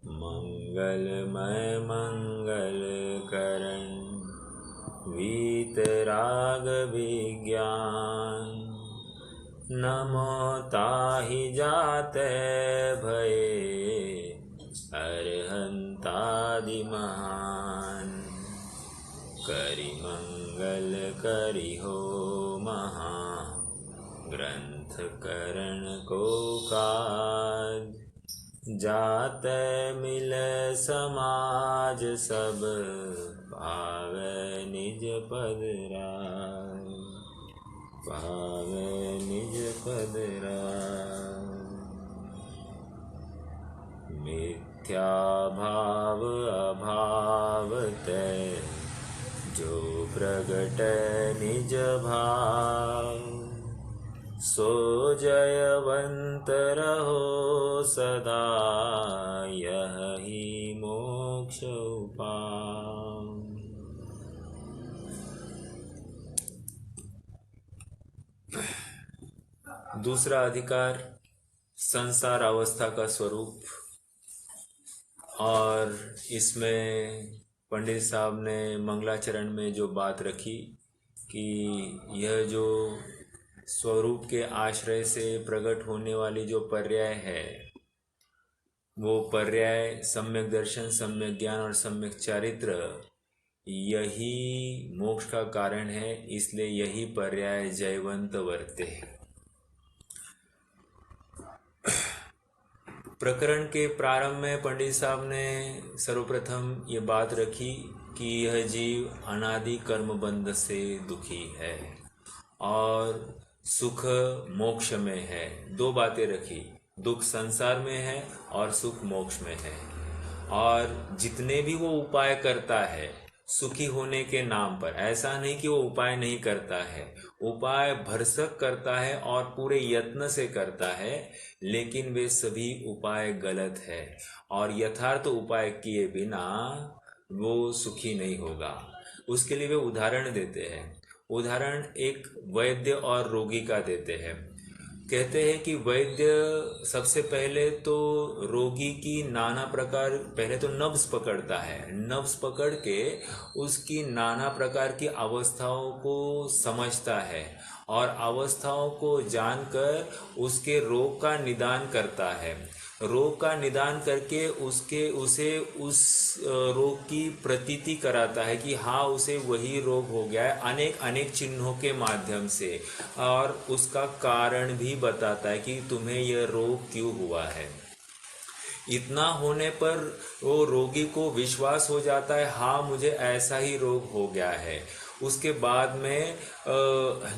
मंगलमय मंगल करण वीतराग विज्ञान। नमो ताहि जाते भये अरहंतादि महान। करि मंगल करि हो महा ग्रंथ करण को काज। जाते मिल समाज सब पावे निज पद राज। पावे निज पद राज। मिथ्या भाव अभाव ते जो प्रगट निज भाव। सो जयवंत रहो सदा यही मोक्ष उपाय। दूसरा अधिकार संसार अवस्था का स्वरूप। और इसमें पंडित साहब ने मंगलाचरण में जो बात रखी कि यह जो स्वरूप के आश्रय से प्रकट होने वाली जो पर्याय है, वो पर्याय सम्यक दर्शन, सम्यक ज्ञान और सम्यक चारित्र, यही मोक्ष का कारण है। इसलिए यही पर्याय जयवंत वर्ते हैं। प्रकरण के प्रारंभ में पंडित साहब ने सर्वप्रथम ये बात रखी कि यह जीव अनादि कर्म बंध से दुखी है और सुख मोक्ष में है। दो बातें रखी, दुख संसार में है और सुख मोक्ष में है। और जितने भी वो उपाय करता है सुखी होने के नाम पर, ऐसा नहीं कि वो उपाय नहीं करता है, उपाय भरसक करता है और पूरे यत्न से करता है, लेकिन वे सभी उपाय गलत है और यथार्थ उपाय किए बिना वो सुखी नहीं होगा। उसके लिए वे उदाहरण देते हैं। उदाहरण एक वैद्य और रोगी का देते हैं। कहते हैं कि वैद्य सबसे पहले तो रोगी की नाना प्रकार, पहले तो नब्ज पकड़ता है, नब्ज पकड़ के उसकी नाना प्रकार की अवस्थाओं को समझता है और अवस्थाओं को जानकर उसके रोग का निदान करता है। रोग का निदान करके उसे उस रोग की प्रतीति कराता है कि हाँ उसे वही रोग हो गया है, अनेक अनेक चिन्हों के माध्यम से, और उसका कारण भी बताता है कि तुम्हें यह रोग क्यों हुआ है। इतना होने पर वो रोगी को विश्वास हो जाता है, हाँ मुझे ऐसा ही रोग हो गया है। उसके बाद में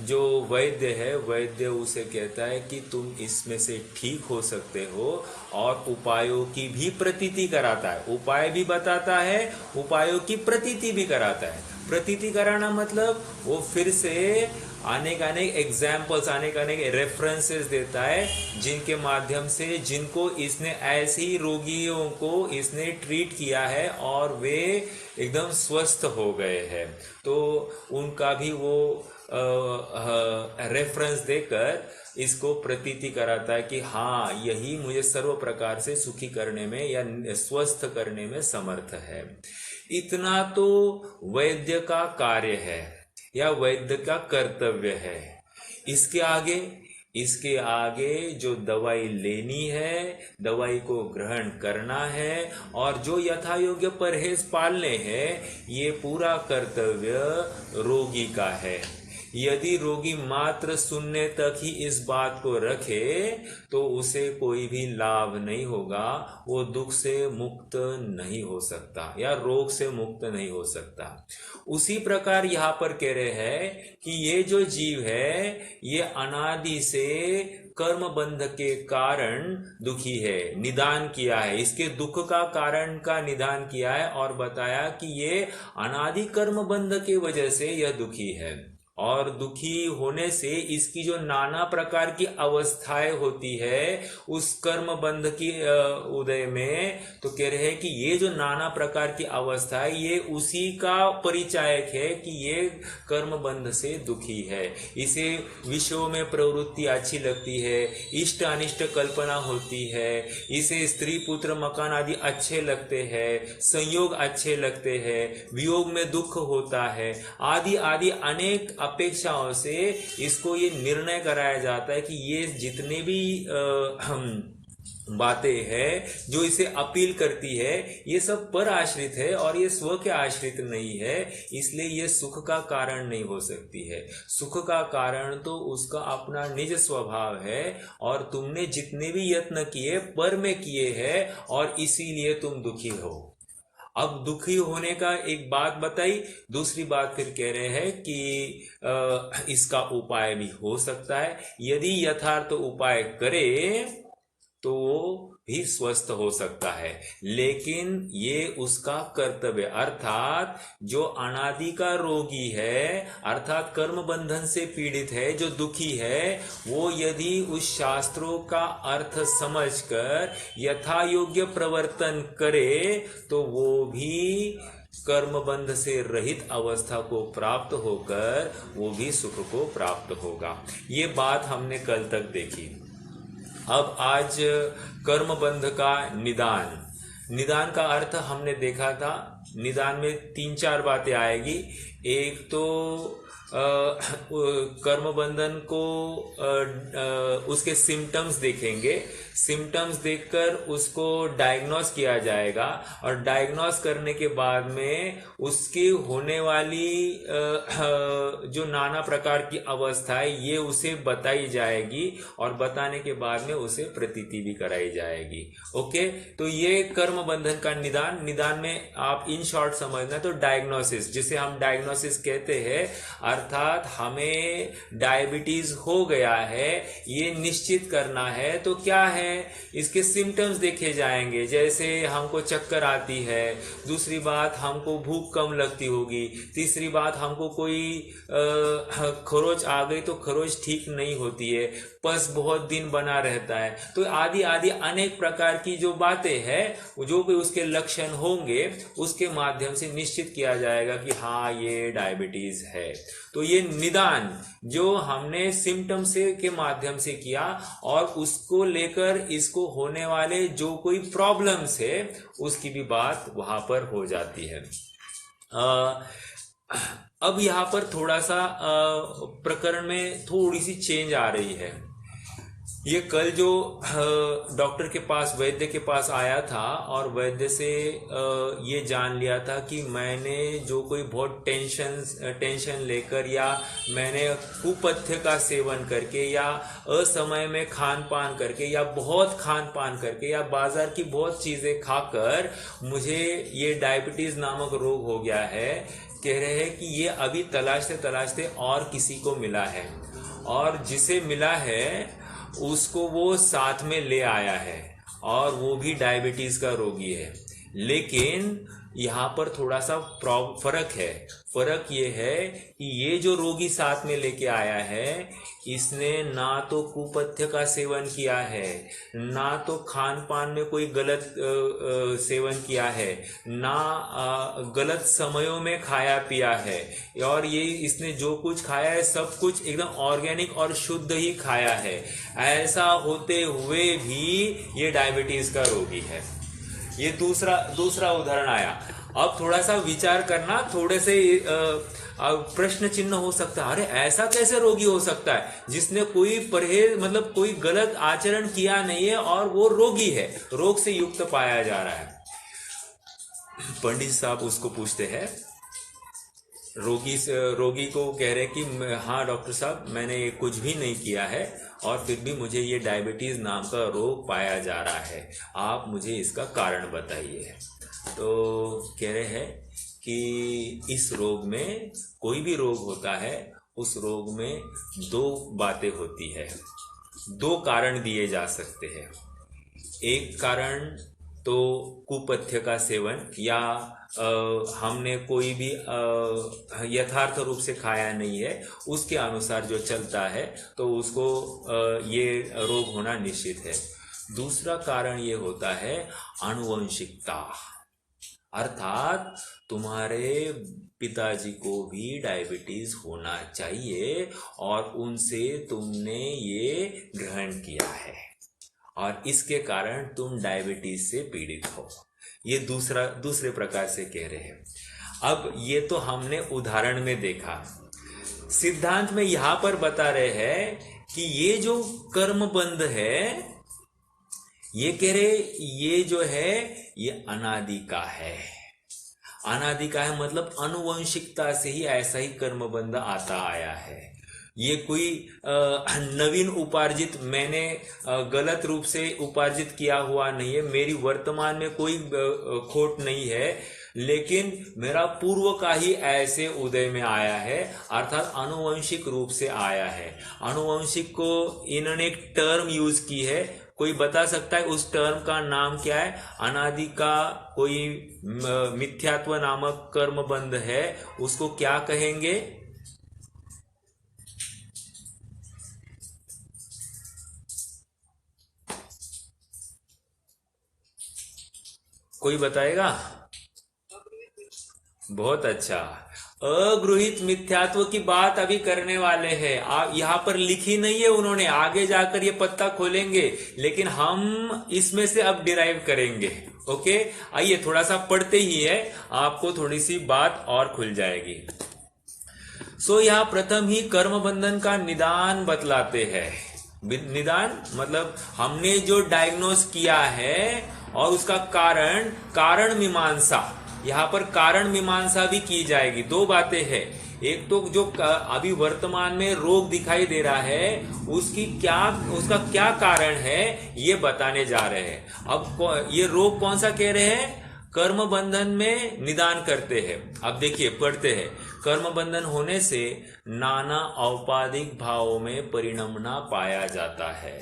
जो वैद्य है, वैद्य उसे कहता है कि तुम इसमें से ठीक हो सकते हो, और उपायों की भी प्रतीति कराता है। उपाय भी बताता है, उपायों की प्रतीति भी कराता है। प्रतीति कराना मतलब वो फिर से अनेक अनेक एग्जाम्पल्स, अनेक अनेक रेफरेंसेस देता है, जिनके माध्यम से, जिनको इसने ऐसे ही रोगियों को इसने ट्रीट किया है और वे एकदम स्वस्थ हो गए हैं। तो उनका भी वो रेफरेंस देकर इसको प्रतीति कराता है कि हाँ यही मुझे सर्व प्रकार से सुखी करने में या स्वस्थ करने में समर्थ है। इतना तो वैद्य का कार्य है या वैद्य का कर्तव्य है। इसके आगे जो दवाई लेनी है, दवाई को ग्रहण करना है और जो यथा योग्य परहेज पालने हैं, ये पूरा कर्तव्य रोगी का है। यदि रोगी मात्र सुनने तक ही इस बात को रखे तो उसे कोई भी लाभ नहीं होगा, वो दुख से मुक्त नहीं हो सकता या रोग से मुक्त नहीं हो सकता। उसी प्रकार यहाँ पर कह रहे हैं कि ये जो जीव है ये अनादि से कर्म बंध के कारण दुखी है। निदान किया है, इसके दुख का कारण का निदान किया है और बताया कि ये अनादि कर्म बंध के वजह से यह दुखी है। और दुखी होने से इसकी जो नाना प्रकार की अवस्थाएं होती है उस कर्म बंध की उदय में, तो कह रहे हैं कि ये जो नाना प्रकार की अवस्था है ये उसी का परिचायक है कि ये कर्म बंध से दुखी है। इसे विषयों में प्रवृत्ति अच्छी लगती है, इष्ट अनिष्ट कल्पना होती है, इसे स्त्री पुत्र मकान आदि अच्छे लगते हैं, संयोग अच्छे लगते हैं, वियोग में दुख होता है, आदि आदि अनेक अपेक्षाओं से इसको ये निर्णय कराया जाता है कि ये जितने भी बातें हैं जो इसे अपील करती है ये सब पर आश्रित है और ये स्व के आश्रित नहीं है, इसलिए ये सुख का कारण नहीं हो सकती है। सुख का कारण तो उसका अपना निज स्वभाव है और तुमने जितने भी यत्न किए पर में किए हैं और इसीलिए तुम दुखी हो। अब दुखी होने का एक बात बताई, दूसरी बात फिर कह रहे हैं कि इसका उपाय भी हो सकता है, यदि यथार्थ उपाय करे तो भी स्वस्थ हो सकता है, लेकिन ये उसका कर्तव्य, अर्थात जो अनादि का रोगी है अर्थात कर्म बंधन से पीड़ित है, जो दुखी है, वो यदि उस शास्त्रों का अर्थ समझकर यथा योग्य प्रवर्तन करे तो वो भी कर्म बंध से रहित अवस्था को प्राप्त होकर वो भी सुख को प्राप्त होगा। ये बात हमने कल तक देखी। अब आज कर्म बंध का निदान। निदान का अर्थ हमने देखा था, निदान में 3-4 बातें आएगी। एक तो कर्म बंधन को उसके सिम्टम्स देखेंगे, सिम्टम्स देखकर उसको डायग्नोस किया जाएगा और डायग्नोस करने के बाद में उसकी होने वाली जो नाना प्रकार की अवस्था है ये उसे बताई जाएगी और बताने के बाद में उसे प्रतीति भी कराई जाएगी। ओके, तो ये कर्म बंधन का निदान। निदान में आप इन शॉर्ट समझना तो डायग्नोसिस, जिसे हम डायग्नोसिस कहते हैं, अर्थात हमें डायबिटीज हो गया है ये निश्चित करना है तो क्या है, इसके सिम्टम्स देखे जाएंगे, जैसे हमको चक्कर आती है, दूसरी बात हमको भूख कम लगती होगी, तीसरी बात हमको कोई खरोच आ गई तो खरोच ठीक नहीं होती है, पस बहुत दिन बना रहता है, तो आदि आदि अनेक प्रकार की जो बातें हैं जो भी उसके लक्षण होंगे उसके माध्यम से निश्चित किया जाएगा कि हाँ ये डायबिटीज है। तो ये निदान जो हमने सिम्टम से के माध्यम से किया और उसको लेकर इसको होने वाले जो कोई प्रॉब्लम्स है उसकी भी बात वहां पर हो जाती है। अब यहाँ पर थोड़ा सा प्रकरण में थोड़ी सी चेंज आ रही है। ये कल जो डॉक्टर के पास, वैद्य के पास आया था और वैद्य से ये जान लिया था कि मैंने जो कोई बहुत टेंशन लेकर या मैंने कुपथ्य का सेवन करके या असमय में खान पान करके या बहुत खान पान करके या बाजार की बहुत चीजें खाकर मुझे ये डायबिटीज नामक रोग हो गया है। कह रहे हैं कि ये अभी तलाशते तलाशते और किसी को मिला है और जिसे मिला है उसको वो साथ में ले आया है और वो भी डायबिटीज का रोगी है। लेकिन यहाँ पर थोड़ा सा फर्क है। फर्क ये है कि ये जो रोगी साथ में लेके आया है इसने ना तो कुपथ्य का सेवन किया है, ना तो खान पान में कोई गलत सेवन किया है, ना गलत समयों में खाया पिया है, और ये इसने जो कुछ खाया है सब कुछ एकदम ऑर्गेनिक और शुद्ध ही खाया है। ऐसा होते हुए भी ये डायबिटीज का रोगी है। ये दूसरा उदाहरण आया। अब थोड़ा सा विचार करना, थोड़े से प्रश्न चिन्ह हो सकता है, अरे ऐसा कैसे रोगी हो सकता है जिसने कोई परहेज मतलब कोई गलत आचरण किया नहीं है और वो रोगी है, रोग से युक्त पाया जा रहा है। पंडित साहब उसको पूछते हैं, रोगी को कह रहे कि हाँ डॉक्टर साहब मैंने कुछ भी नहीं किया है और फिर भी मुझे ये डायबिटीज नाम का रोग पाया जा रहा है, आप मुझे इसका कारण बताइए। तो कह रहे हैं कि इस रोग में, कोई भी रोग होता है उस रोग में 2 बातें होती है, 2 कारण दिए जा सकते हैं। एक कारण तो कुपथ्य का सेवन या हमने कोई भी यथार्थ रूप से खाया नहीं है, उसके अनुसार जो चलता है तो उसको ये रोग होना निश्चित है। दूसरा कारण ये होता है आनुवंशिकता, अर्थात तुम्हारे पिताजी को भी डायबिटीज होना चाहिए और उनसे तुमने ये ग्रहण किया है और इसके कारण तुम डायबिटीज से पीड़ित हो। ये दूसरे प्रकार से कह रहे हैं। अब ये तो हमने उदाहरण में देखा, सिद्धांत में यहां पर बता रहे हैं कि ये जो कर्म बंध है, ये कह रहे ये जो है ये अनादि का है। अनादि का है मतलब अनुवंशिकता से ही ऐसा ही कर्म बंध आता आया है। ये कोई नवीन उपार्जित, मैंने गलत रूप से उपार्जित किया हुआ नहीं है, मेरी वर्तमान में कोई खोट नहीं है, लेकिन मेरा पूर्व का ही ऐसे उदय में आया है, अर्थात आनुवंशिक रूप से आया है। आनुवंशिक को इन्होंने एक टर्म यूज की है, कोई बता सकता है उस टर्म का नाम क्या है? अनादि का कोई मिथ्यात्व नामक कर्म बंध है, उसको क्या कहेंगे? कोई बताएगा? बहुत अच्छा, अगृहित मिथ्यात्व की बात अभी करने वाले हैं। आप यहां पर लिखी नहीं है उन्होंने, आगे जाकर ये पत्ता खोलेंगे, लेकिन हम इसमें से अब डिराइव करेंगे। ओके, आइए थोड़ा सा पढ़ते ही है, आपको थोड़ी सी बात और खुल जाएगी। सो यहां प्रथम ही कर्म बंधन का निदान बतलाते हैं। निदान मतलब हमने जो डायग्नोस किया है और उसका कारण मीमांसा, यहां पर कारण मीमांसा भी की जाएगी। दो बातें हैं, एक तो जो अभी वर्तमान में रोग दिखाई दे रहा है उसका क्या कारण है ये बताने जा रहे हैं। अब ये रोग कौन सा कह रहे हैं? कर्म बंधन में निदान करते हैं। अब देखिए पढ़ते हैं, कर्म बंधन होने से नाना औपाधिक भावों में परिणमना पाया जाता है।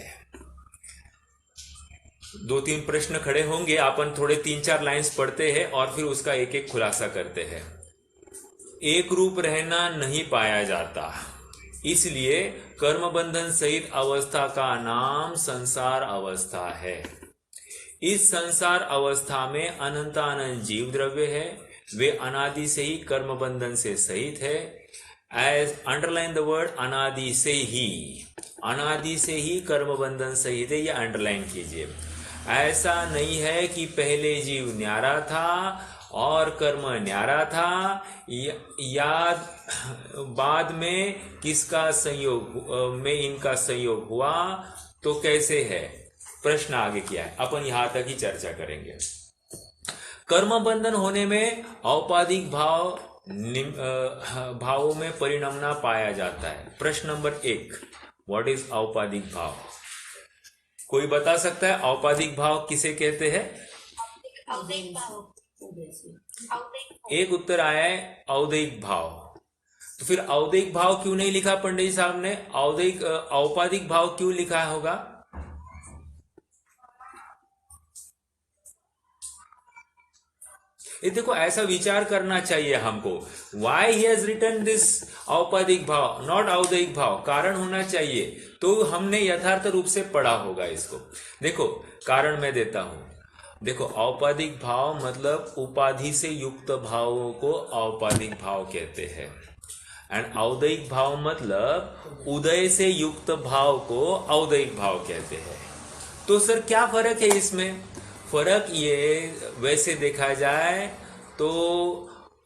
दो तीन प्रश्न खड़े होंगे, अपन थोड़े 3-4 लाइंस पढ़ते हैं और फिर उसका एक एक खुलासा करते हैं। एक रूप रहना नहीं पाया जाता, इसलिए कर्म बंधन सहित अवस्था का नाम संसार अवस्था है। इस संसार अवस्था में अनंतानंत जीव द्रव्य है, वे अनादि से ही कर्म बंधन से सहित है। एज अंडरलाइन द वर्ड अनादि से ही, अनादि से ही कर्म बंधन सहित है, ये अंडरलाइन कीजिए। ऐसा नहीं है कि पहले जीव न्यारा था और कर्म न्यारा था, या बाद में किसका संयोग में इनका संयोग हुआ, तो कैसे है? प्रश्न आगे किया है, अपन यहां तक ही चर्चा करेंगे। कर्म बंधन होने में औपाधिक भावों में परिणमना पाया जाता है। प्रश्न नंबर 1, व्हाट इज औपाधिक भाव? कोई बता सकता है औपाधिक भाव किसे कहते हैं? एक उत्तर आया है औदैहिक भाव। तो फिर औदैहिक भाव क्यों नहीं लिखा पंडित साहब ने? औपाधिक भाव क्यों लिखा होगा? ये देखो, ऐसा विचार करना चाहिए हमको। Why he has written this औपाधिक भाव, नॉट औदैहिक भाव? कारण होना चाहिए, तो हमने यथार्थ रूप से पढ़ा होगा इसको। देखो कारण मैं देता हूं। देखो, औपाधिक भाव मतलब उपाधि से युक्त भावों को औपाधिक भाव कहते हैं, एंड औदैहिक भाव मतलब उदय से युक्त भाव को औदैहिक भाव कहते हैं। तो सर क्या फर्क है इसमें? फर्क ये, वैसे देखा जाए तो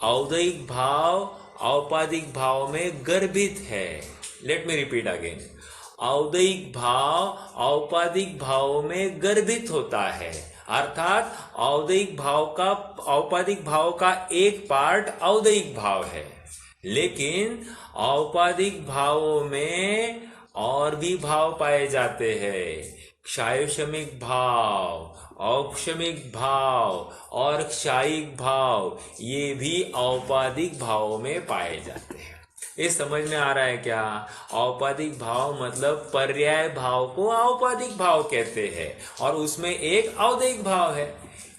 औदैहिक भाव औपाधिक भाव में गर्भित है। लेट मी रिपीट अगेन, औदैहिक भाव औपाधिक भाव में गर्भित होता है, अर्थात औदैहिक भाव का, औपाधिक भाव का एक पार्ट औदैहिक भाव है, लेकिन औपाधिक भावों में और भी भाव पाए जाते हैं। क्षायशमिक भाव, औक्षमिक भाव और क्षायिक भाव, ये भी औपाधिक भावों में पाए जाते हैं। ये समझ में आ रहा है क्या? औपाधिक भाव मतलब पर्याय भाव को औपाधिक भाव कहते हैं और उसमें एक औदैहिक भाव है।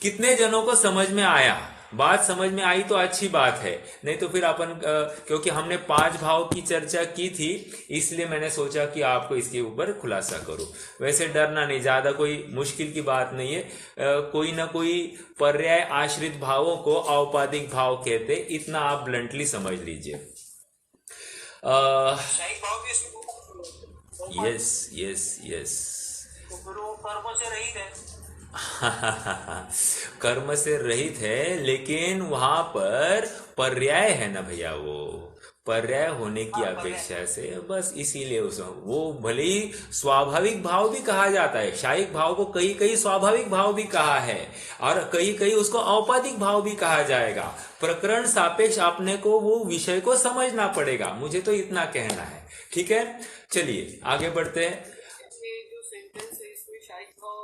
कितने जनों को समझ में आया? बात समझ में आई तो अच्छी बात है, नहीं तो फिर अपन क्योंकि हमने 5 भाव की चर्चा की थी, इसलिए मैंने सोचा कि आपको इसके ऊपर खुलासा करूं। वैसे डरना नहीं, ज्यादा कोई मुश्किल की बात नहीं है। कोई ना कोई पर्याय आश्रित भावों को औपाधिक भाव कहते, इतना आप ब्लंटली समझ लीजिए। Yes yes yes. तो फिर वो कर्म से रहित है। कर्म से रहित है, लेकिन वहां पर पर्याय है ना भैया, वो पर्याय होने की अपेक्षा से बस इसीलिए उस वो भले ही स्वाभाविक भाव भी कहा जाता है, शायिक भाव को कई कई स्वाभाविक भाव भी कहा है, और कई कई उसको औपाधिक भाव भी कहा जाएगा। प्रकरण सापेक्ष अपने को वो विषय को समझना पड़ेगा, मुझे तो इतना कहना है। ठीक है, चलिए आगे बढ़ते हैं। ये जो सेंटेंस है इसमें शायिक भाव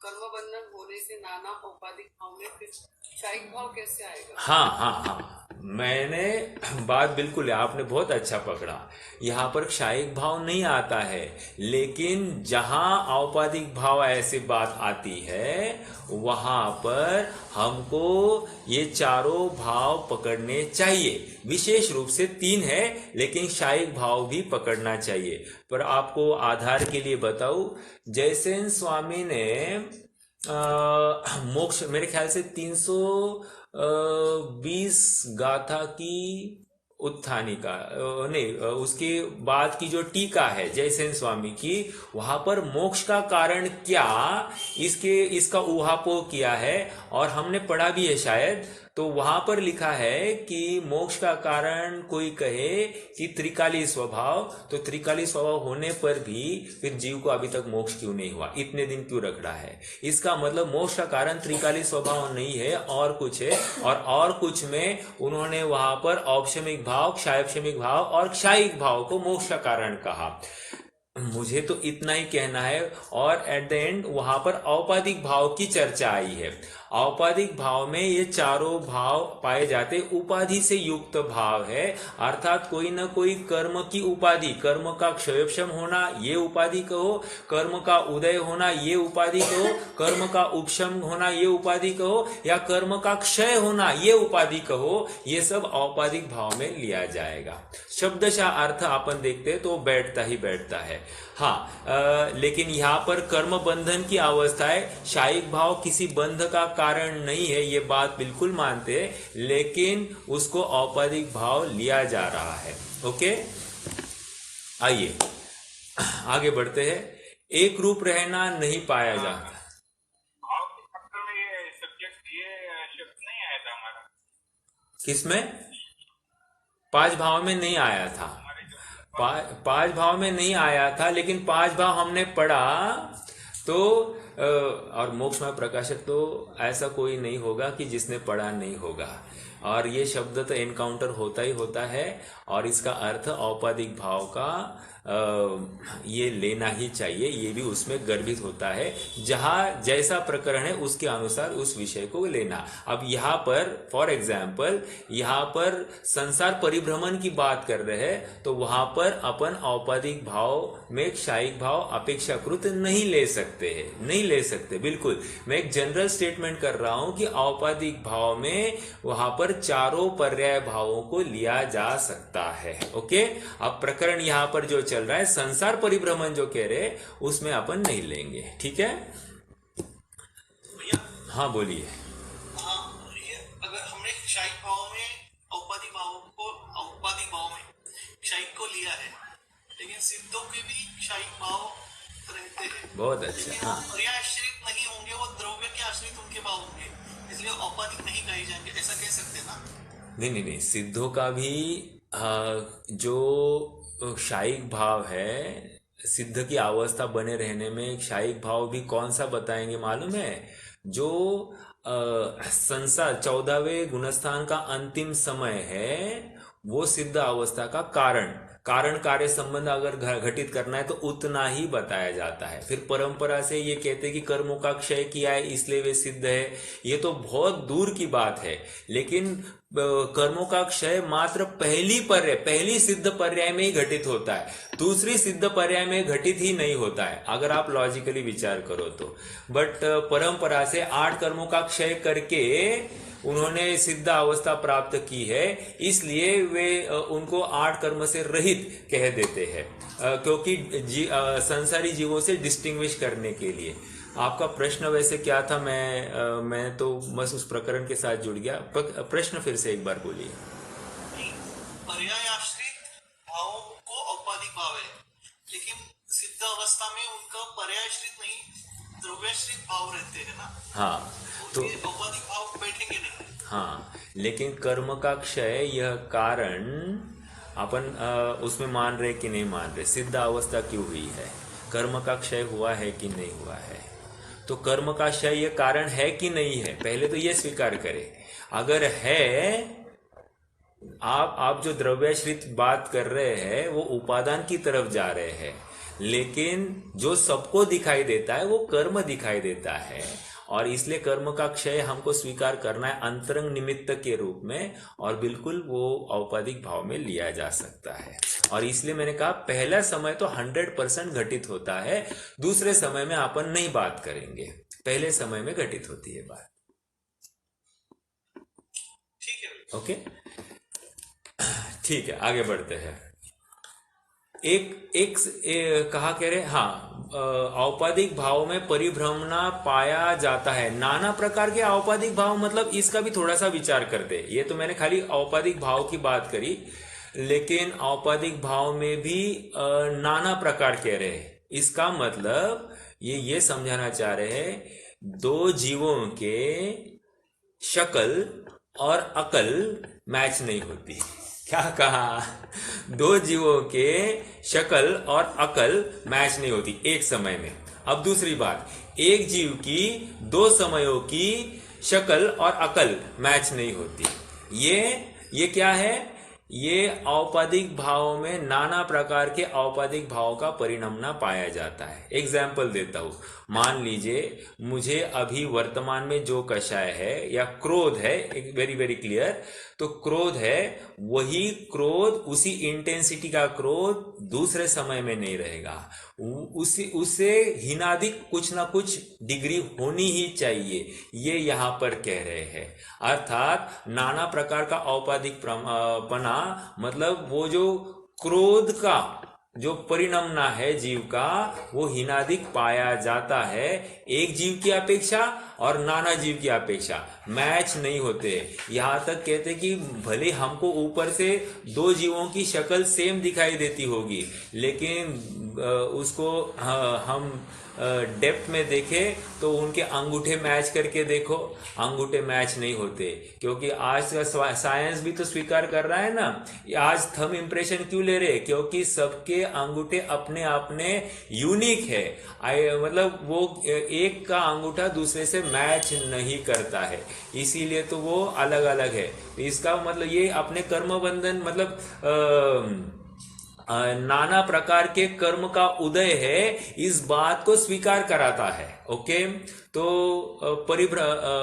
कर्म बंधन होने से नाना औपाधिक भाव में फिर शायिक भाव कैसे आएगा? हाँ हाँ हाँ, मैंने बात बिल्कुल, आपने बहुत अच्छा पकड़ा। यहाँ पर क्षायिक भाव नहीं आता है, लेकिन जहां औपाधिक भाव ऐसी बात आती है वहां पर हमको ये चारों भाव पकड़ने चाहिए। विशेष रूप से 3 है, लेकिन क्षायिक भाव भी पकड़ना चाहिए। पर आपको आधार के लिए बताऊं, जयसेन स्वामी ने मोक्ष, मेरे ख्याल से 320 गाथा की उत्थानिका नहीं, उसके बाद की जो टीका है जयसेन स्वामी की, वहां पर मोक्ष का कारण क्या, इसका ऊहापोह किया है, और हमने पढ़ा भी है शायद। तो वहां पर लिखा है कि मोक्ष का कारण कोई कहे कि त्रिकाली स्वभाव, तो त्रिकाली स्वभाव होने पर भी फिर जीव को अभी तक मोक्ष क्यों नहीं हुआ, इतने दिन क्यों रख रहा है? इसका मतलब मोक्ष का कारण त्रिकाली स्वभाव नहीं है, और कुछ है, और कुछ में उन्होंने वहां पर औपशमिक भाव, क्षायपशमिक भाव और क्षायिक भाव को मोक्ष का कारण कहा। मुझे तो इतना ही कहना है। और एट द एंड वहां पर औपाधिक भाव की चर्चा आई है। औपाधिक भाव में ये चारों भाव पाए जाते, उपाधि से युक्त भाव है, अर्थात कोई ना कोई कर्म की उपाधि, कर्म का क्षयोपशम होना ये उपाधि कहो, कर्म का उदय होना ये उपाधि कहो, कर्म का उपशम होना ये उपाधि कहो, या कर्म का क्षय होना ये उपाधि कहो, ये सब औपाधिक भाव में लिया जाएगा। शब्दशः अर्थ अपन देखते तो बैठता ही बैठता है। हाँ, लेकिन यहाँ पर कर्म बंधन की अवस्था है, शायिक भाव किसी बंध का कारण नहीं है, ये बात बिल्कुल मानते हैं, लेकिन उसको औपाधिक भाव लिया जा रहा है। ओके, आइए आगे बढ़ते हैं। एक रूप रहना नहीं पाया जाता। किसमें? 5 भाव में नहीं आया था। 5 भाव में नहीं आया था, लेकिन 5 भाव हमने पढ़ा तो और मोक्ष में प्रकाशक तो ऐसा कोई नहीं होगा कि जिसने पढ़ा नहीं होगा, और ये शब्द तो एनकाउंटर होता ही होता है, और इसका अर्थ औपाधिक भाव का ये लेना ही चाहिए, ये भी उसमें गर्भित होता है। जहां जैसा प्रकरण है उसके अनुसार उस विषय को लेना। अब यहाँ पर फॉर एग्जाम्पल, यहाँ पर संसार परिभ्रमण की बात कर रहे हैं, तो वहां पर अपन औपाधिक भाव में क्षायिक भाव अपेक्षाकृत नहीं ले सकते हैं, नहीं ले सकते बिल्कुल। मैं एक जनरल स्टेटमेंट कर रहा हूं कि औपाधिक भाव में वहां पर चारों पर्याय भावों को लिया जा सकता है। ओके, अब प्रकरण यहाँ पर जो चल रहा है, संसार परिभ्रमण जो कह रहे उसमें अपन नहीं लेंगे। ठीक है, हाँ बोलिए। हाँ, ये अगर हमने क्षायिक भाव में औपाधिक भाव को, औपाधिक भाव में क्षायिक को लिया है, लेकिन सिद्धों के भी क्षायिक भाव रहते हैं। बहुत अच्छा। हाँ, पर्याश्रित नहीं होंगे, वो द्रव्य के आश्रित उनके भाव होंगे, इसलिए औपाधिक नहीं कहे जाएंगे, ऐसा कह सकते ना? नहीं नहीं नहीं, सिद्धों का भी जो क्षायिक भाव है, सिद्ध की अवस्था बने रहने में क्षायिक भाव भी कौन सा बताएंगे मालूम है? जो संसार 14वें गुणस्थान का अंतिम समय है, वो सिद्ध अवस्था का कारण कारण कार्य संबंध अगर घटित करना है तो उतना ही बताया जाता है। फिर परंपरा से ये कहते हैं कि कर्मों का क्षय किया है इसलिए वे सिद्ध है, ये तो बहुत दूर की बात है। लेकिन कर्मों का क्षय मात्र पहली सिद्ध पर्याय में ही घटित होता है, दूसरी सिद्ध पर्याय में घटित ही नहीं होता है अगर आप लॉजिकली विचार करो तो। बट परंपरा से 8 कर्मों का क्षय करके उन्होंने सिद्ध अवस्था प्राप्त की है, इसलिए वे उनको 8 कर्म से रहित कह देते हैं, क्योंकि संसारी जीवों से डिस्टिंग्विश करने के लिए। आपका प्रश्न वैसे क्या था? मैं तो बस उस प्रकरण के साथ जुड़ गया। प्रश्न फिर से एक बार बोलिए। पर्यायाश्रित भावों को औपाधिक भाव है, लेकिन सिद्ध अवस्था में उनका पर्यायश्रित नहीं द्रव्याश्रित भाव रहते हैं ना। हाँ, तो औपाधिक भाव बैठेंगे नहीं। हाँ, लेकिन कर्म का क्षय यह कारण अपन उसमें मान रहे कि नहीं मान रहे, सिद्ध अवस्था क्यों हुई है, कर्म का क्षय हुआ है कि नहीं हुआ है। तो कर्म का क्षय ये कारण है कि नहीं है, पहले तो ये स्वीकार करें। अगर है, आप जो द्रव्याश्रित बात कर रहे हैं वो उपादान की तरफ जा रहे हैं, लेकिन जो सबको दिखाई देता है वो कर्म दिखाई देता है, और इसलिए कर्म का क्षय हमको स्वीकार करना है अंतरंग निमित्त के रूप में, और बिल्कुल वो औपाधिक भाव में लिया जा सकता है। और इसलिए मैंने कहा पहला समय तो 100% घटित होता है, दूसरे समय में अपन नहीं बात करेंगे, पहले समय में घटित होती है बात। ठीक है, ओके, ठीक है, आगे बढ़ते हैं। एक कहा कह रहे, हाँ, औपाधिक भाव में परिभ्रमणा पाया जाता है। नाना प्रकार के औपाधिक भाव, मतलब इसका भी थोड़ा सा विचार करते। ये तो मैंने खाली औपाधिक भाव की बात करी, लेकिन औपाधिक भाव में भी नाना प्रकार कह रहे हैं। इसका मतलब ये समझाना चाह रहे हैं, 2 जीवों के शक्ल और अकल मैच नहीं होती। क्या कहा? 2 जीवों के शक्ल और अकल मैच नहीं होती एक समय में। अब दूसरी बात, एक जीव की 2 समयों की शक्ल और अकल मैच नहीं होती। ये क्या है? ये औपाधिक भाव में नाना प्रकार के औपाधिक भाव का परिणमना पाया जाता है। एग्जाम्पल देता हूं, मान लीजिए मुझे अभी वर्तमान में जो कषाय है या क्रोध है, एक वेरी वेरी क्लियर, तो क्रोध है, वही क्रोध, उसी इंटेंसिटी का क्रोध दूसरे समय में नहीं रहेगा। उससे हिनादिक कुछ ना कुछ डिग्री होनी ही चाहिए, ये यहां पर कह रहे हैं। अर्थात नाना प्रकार का औपाधिक पना, मतलब वो जो क्रोध का जो परिणमना है जीव का, वो हिनादिक पाया जाता है एक जीव की अपेक्षा और नाना जीव की अपेक्षा, मैच नहीं होते। यहां तक कहते कि भले हमको ऊपर से 2 जीवों की शक्ल सेम दिखाई देती होगी, लेकिन उसको हम डेप्थ में देखें तो उनके अंगूठे मैच करके देखो, अंगूठे मैच नहीं होते। क्योंकि आज का साइंस भी तो स्वीकार कर रहा है ना, आज थंब इंप्रेशन क्यों ले रहे? क्योंकि सबके अंगूठे अपने अपने यूनिक है, मतलब वो एक का अंगूठा दूसरे से मैच नहीं करता है, इसीलिए तो वो अलग अलग है। इसका मतलब ये अपने कर्म बंधन, मतलब नाना प्रकार के कर्म का उदय है, इस बात को स्वीकार कराता है। ओके, तो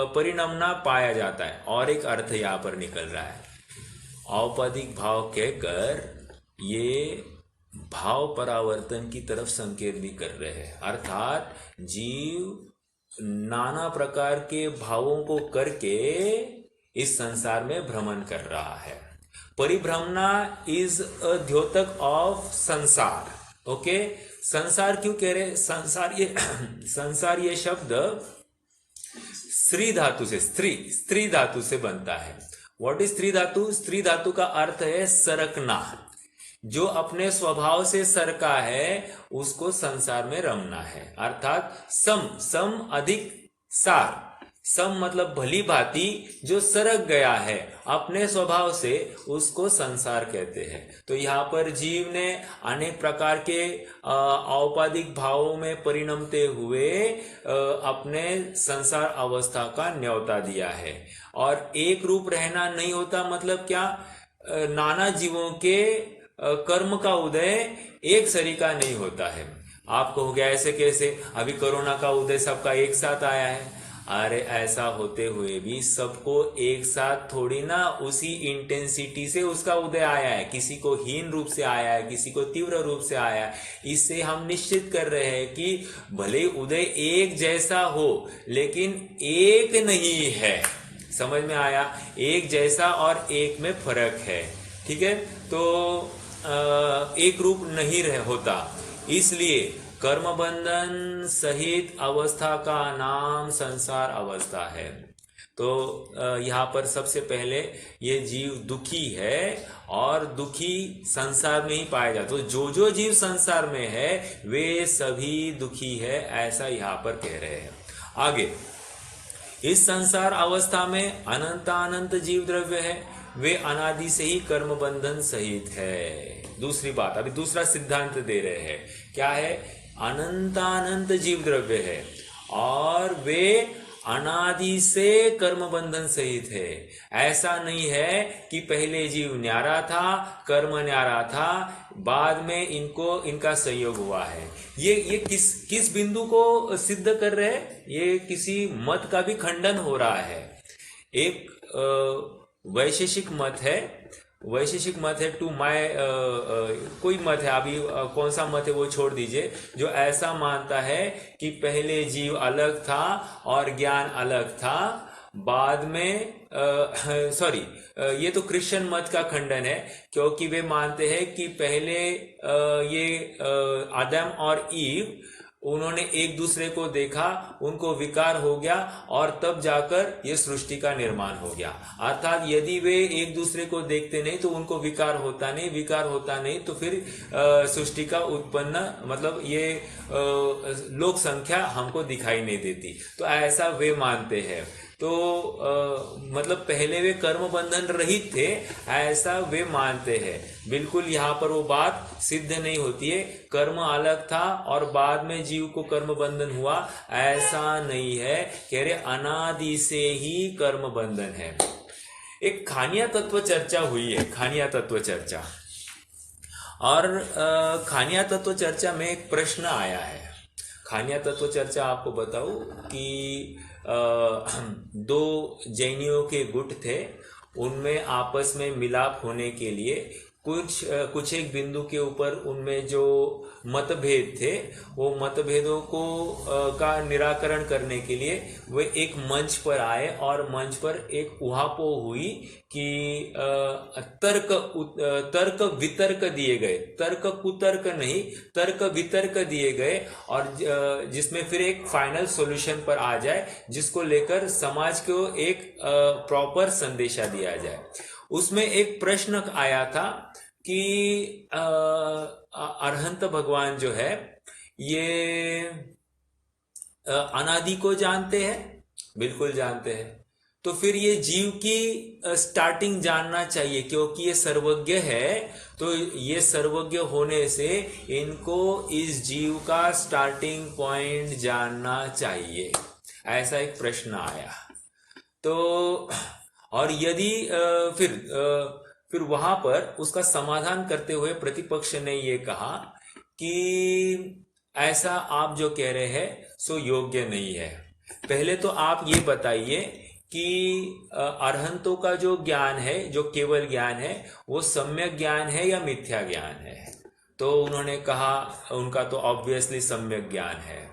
परिणमना पाया जाता है। और एक अर्थ यहां पर निकल रहा है, औपाधिक भाव कहकर ये भाव परावर्तन की तरफ संकेत भी कर रहे हैं। अर्थात जीव नाना प्रकार के भावों को करके इस संसार में भ्रमण कर रहा है। परिभ्रमणा इज अ द्योतक ऑफ संसार। ओके, संसार क्यों कह रहे? संसार ये शब्द स्त्री धातु से, स्त्री धातु से बनता है। व्हाट इज स्त्री धातु? स्त्री धातु का अर्थ है सरकना। जो अपने स्वभाव से सरका है उसको संसार में रमना है। अर्थात सम अधिक सार, सम मतलब भली भांति, जो सरक गया है अपने स्वभाव से, उसको संसार कहते हैं। तो यहाँ पर जीव ने अनेक प्रकार के औपाधिक भावों में परिणमते हुए अपने संसार अवस्था का न्योता दिया है। और एक रूप रहना नहीं होता, मतलब क्या? नाना जीवों के कर्म का उदय एक सरीका नहीं होता है। आप कहोगे ऐसे कैसे, अभी कोरोना का उदय सबका एक साथ आया है। अरे ऐसा होते हुए भी सबको एक साथ थोड़ी ना उसी इंटेंसिटी से उसका उदय आया है, किसी को हीन रूप से आया है, किसी को तीव्र रूप से आया है। इससे हम निश्चित कर रहे हैं कि भले उदय एक जैसा हो लेकिन एक नहीं है। समझ में आया, एक जैसा और एक में फर्क है। ठीक है, तो एक रूप नहीं होता, इसलिए कर्म बंधन सहित अवस्था का नाम संसार अवस्था है। तो यहाँ पर सबसे पहले ये जीव दुखी है और दुखी संसार में ही पाया जाता। तो जो जीव संसार में है वे सभी दुखी है, ऐसा यहाँ पर कह रहे हैं। आगे, इस संसार अवस्था में अनंत जीव द्रव्य है, वे अनादि से ही कर्म बंधन सहित है। दूसरी बात, अभी दूसरा सिद्धांत दे रहे हैं, क्या है? अनंत जीव द्रव्य है और वे अनादि से कर्म बंधन सहित है। ऐसा नहीं है कि पहले जीव न्यारा था, कर्म न्यारा था, बाद में इनका संयोग हुआ है। ये किस बिंदु को सिद्ध कर रहे हैं? ये किसी मत का भी खंडन हो रहा है। एक वैशेषिक मत है, वैशेषिक मत है टू माय कोई मत है, अभी कौन सा मत है वो छोड़ दीजिए, जो ऐसा मानता है कि पहले जीव अलग था और ज्ञान अलग था, बाद में सॉरी ये तो क्रिश्चियन मत का खंडन है, क्योंकि वे मानते हैं कि पहले ये आदम और ईव उन्होंने एक दूसरे को देखा, उनको विकार हो गया और तब जाकर ये सृष्टि का निर्माण हो गया। अर्थात यदि वे एक दूसरे को देखते नहीं तो उनको विकार होता नहीं, विकार होता नहीं तो फिर सृष्टि का उत्पन्न मतलब ये लोक संख्या हमको दिखाई नहीं देती। तो ऐसा वे मानते हैं। तो मतलब पहले वे कर्म बंधन रहित थे, ऐसा वे मानते हैं। बिल्कुल यहाँ पर वो बात सिद्ध नहीं होती है, कर्म अलग था और बाद में जीव को कर्म बंधन हुआ, ऐसा नहीं है। कह रहे अनादि से ही कर्म बंधन है। एक खानिया तत्व चर्चा हुई है, खानिया तत्व चर्चा, और खानिया तत्व चर्चा में एक प्रश्न आया है। खानिया तत्व चर्चा आपको बताऊं कि दो जैनियों के गुट थे, उनमें आपस में मिलाप होने के लिए कुछ एक बिंदु के ऊपर उनमें जो मतभेद थे, वो मतभेदों को का निराकरण करने के लिए वे एक मंच पर आए और मंच पर एक उहापोह हुई कि तर्क वितर्क दिए गए, तर्क कुतर्क नहीं, तर्क वितर्क दिए गए, और जिसमें फिर एक फाइनल सॉल्यूशन पर आ जाए, जिसको लेकर समाज को एक प्रॉपर संदेशा दिया जाए। उसमें एक प्रश्न आया था कि अरहंत भगवान जो है ये अनादि को जानते हैं, बिल्कुल जानते हैं, तो फिर ये जीव की स्टार्टिंग जानना चाहिए, क्योंकि ये सर्वज्ञ है, तो ये सर्वज्ञ होने से इनको इस जीव का स्टार्टिंग पॉइंट जानना चाहिए। ऐसा एक प्रश्न आया। तो और यदि फिर वहां पर उसका समाधान करते हुए प्रतिपक्ष ने ये कहा कि ऐसा आप जो कह रहे हैं सो योग्य नहीं है। पहले तो आप ये बताइए कि अरहंतों का जो ज्ञान है, जो केवल ज्ञान है, वो सम्यक ज्ञान है या मिथ्या ज्ञान है? तो उन्होंने कहा उनका तो ऑब्वियसली सम्यक ज्ञान है।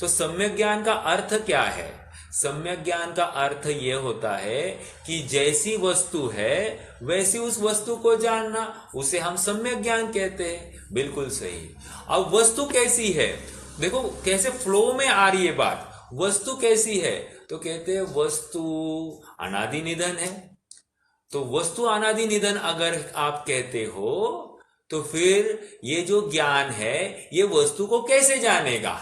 तो सम्यक ज्ञान का अर्थ क्या है? सम्यक ज्ञान का अर्थ ये होता है कि जैसी वस्तु है वैसी उस वस्तु को जानना, उसे हम सम्यक ज्ञान कहते हैं। बिल्कुल सही। अब वस्तु कैसी है, देखो कैसे फ्लो में आ रही है बात। वस्तु कैसी है तो कहते हैं वस्तु अनादि निधन है। तो वस्तु अनादि निधन अगर आप कहते हो तो फिर ये जो ज्ञान है ये वस्तु को कैसे जानेगा?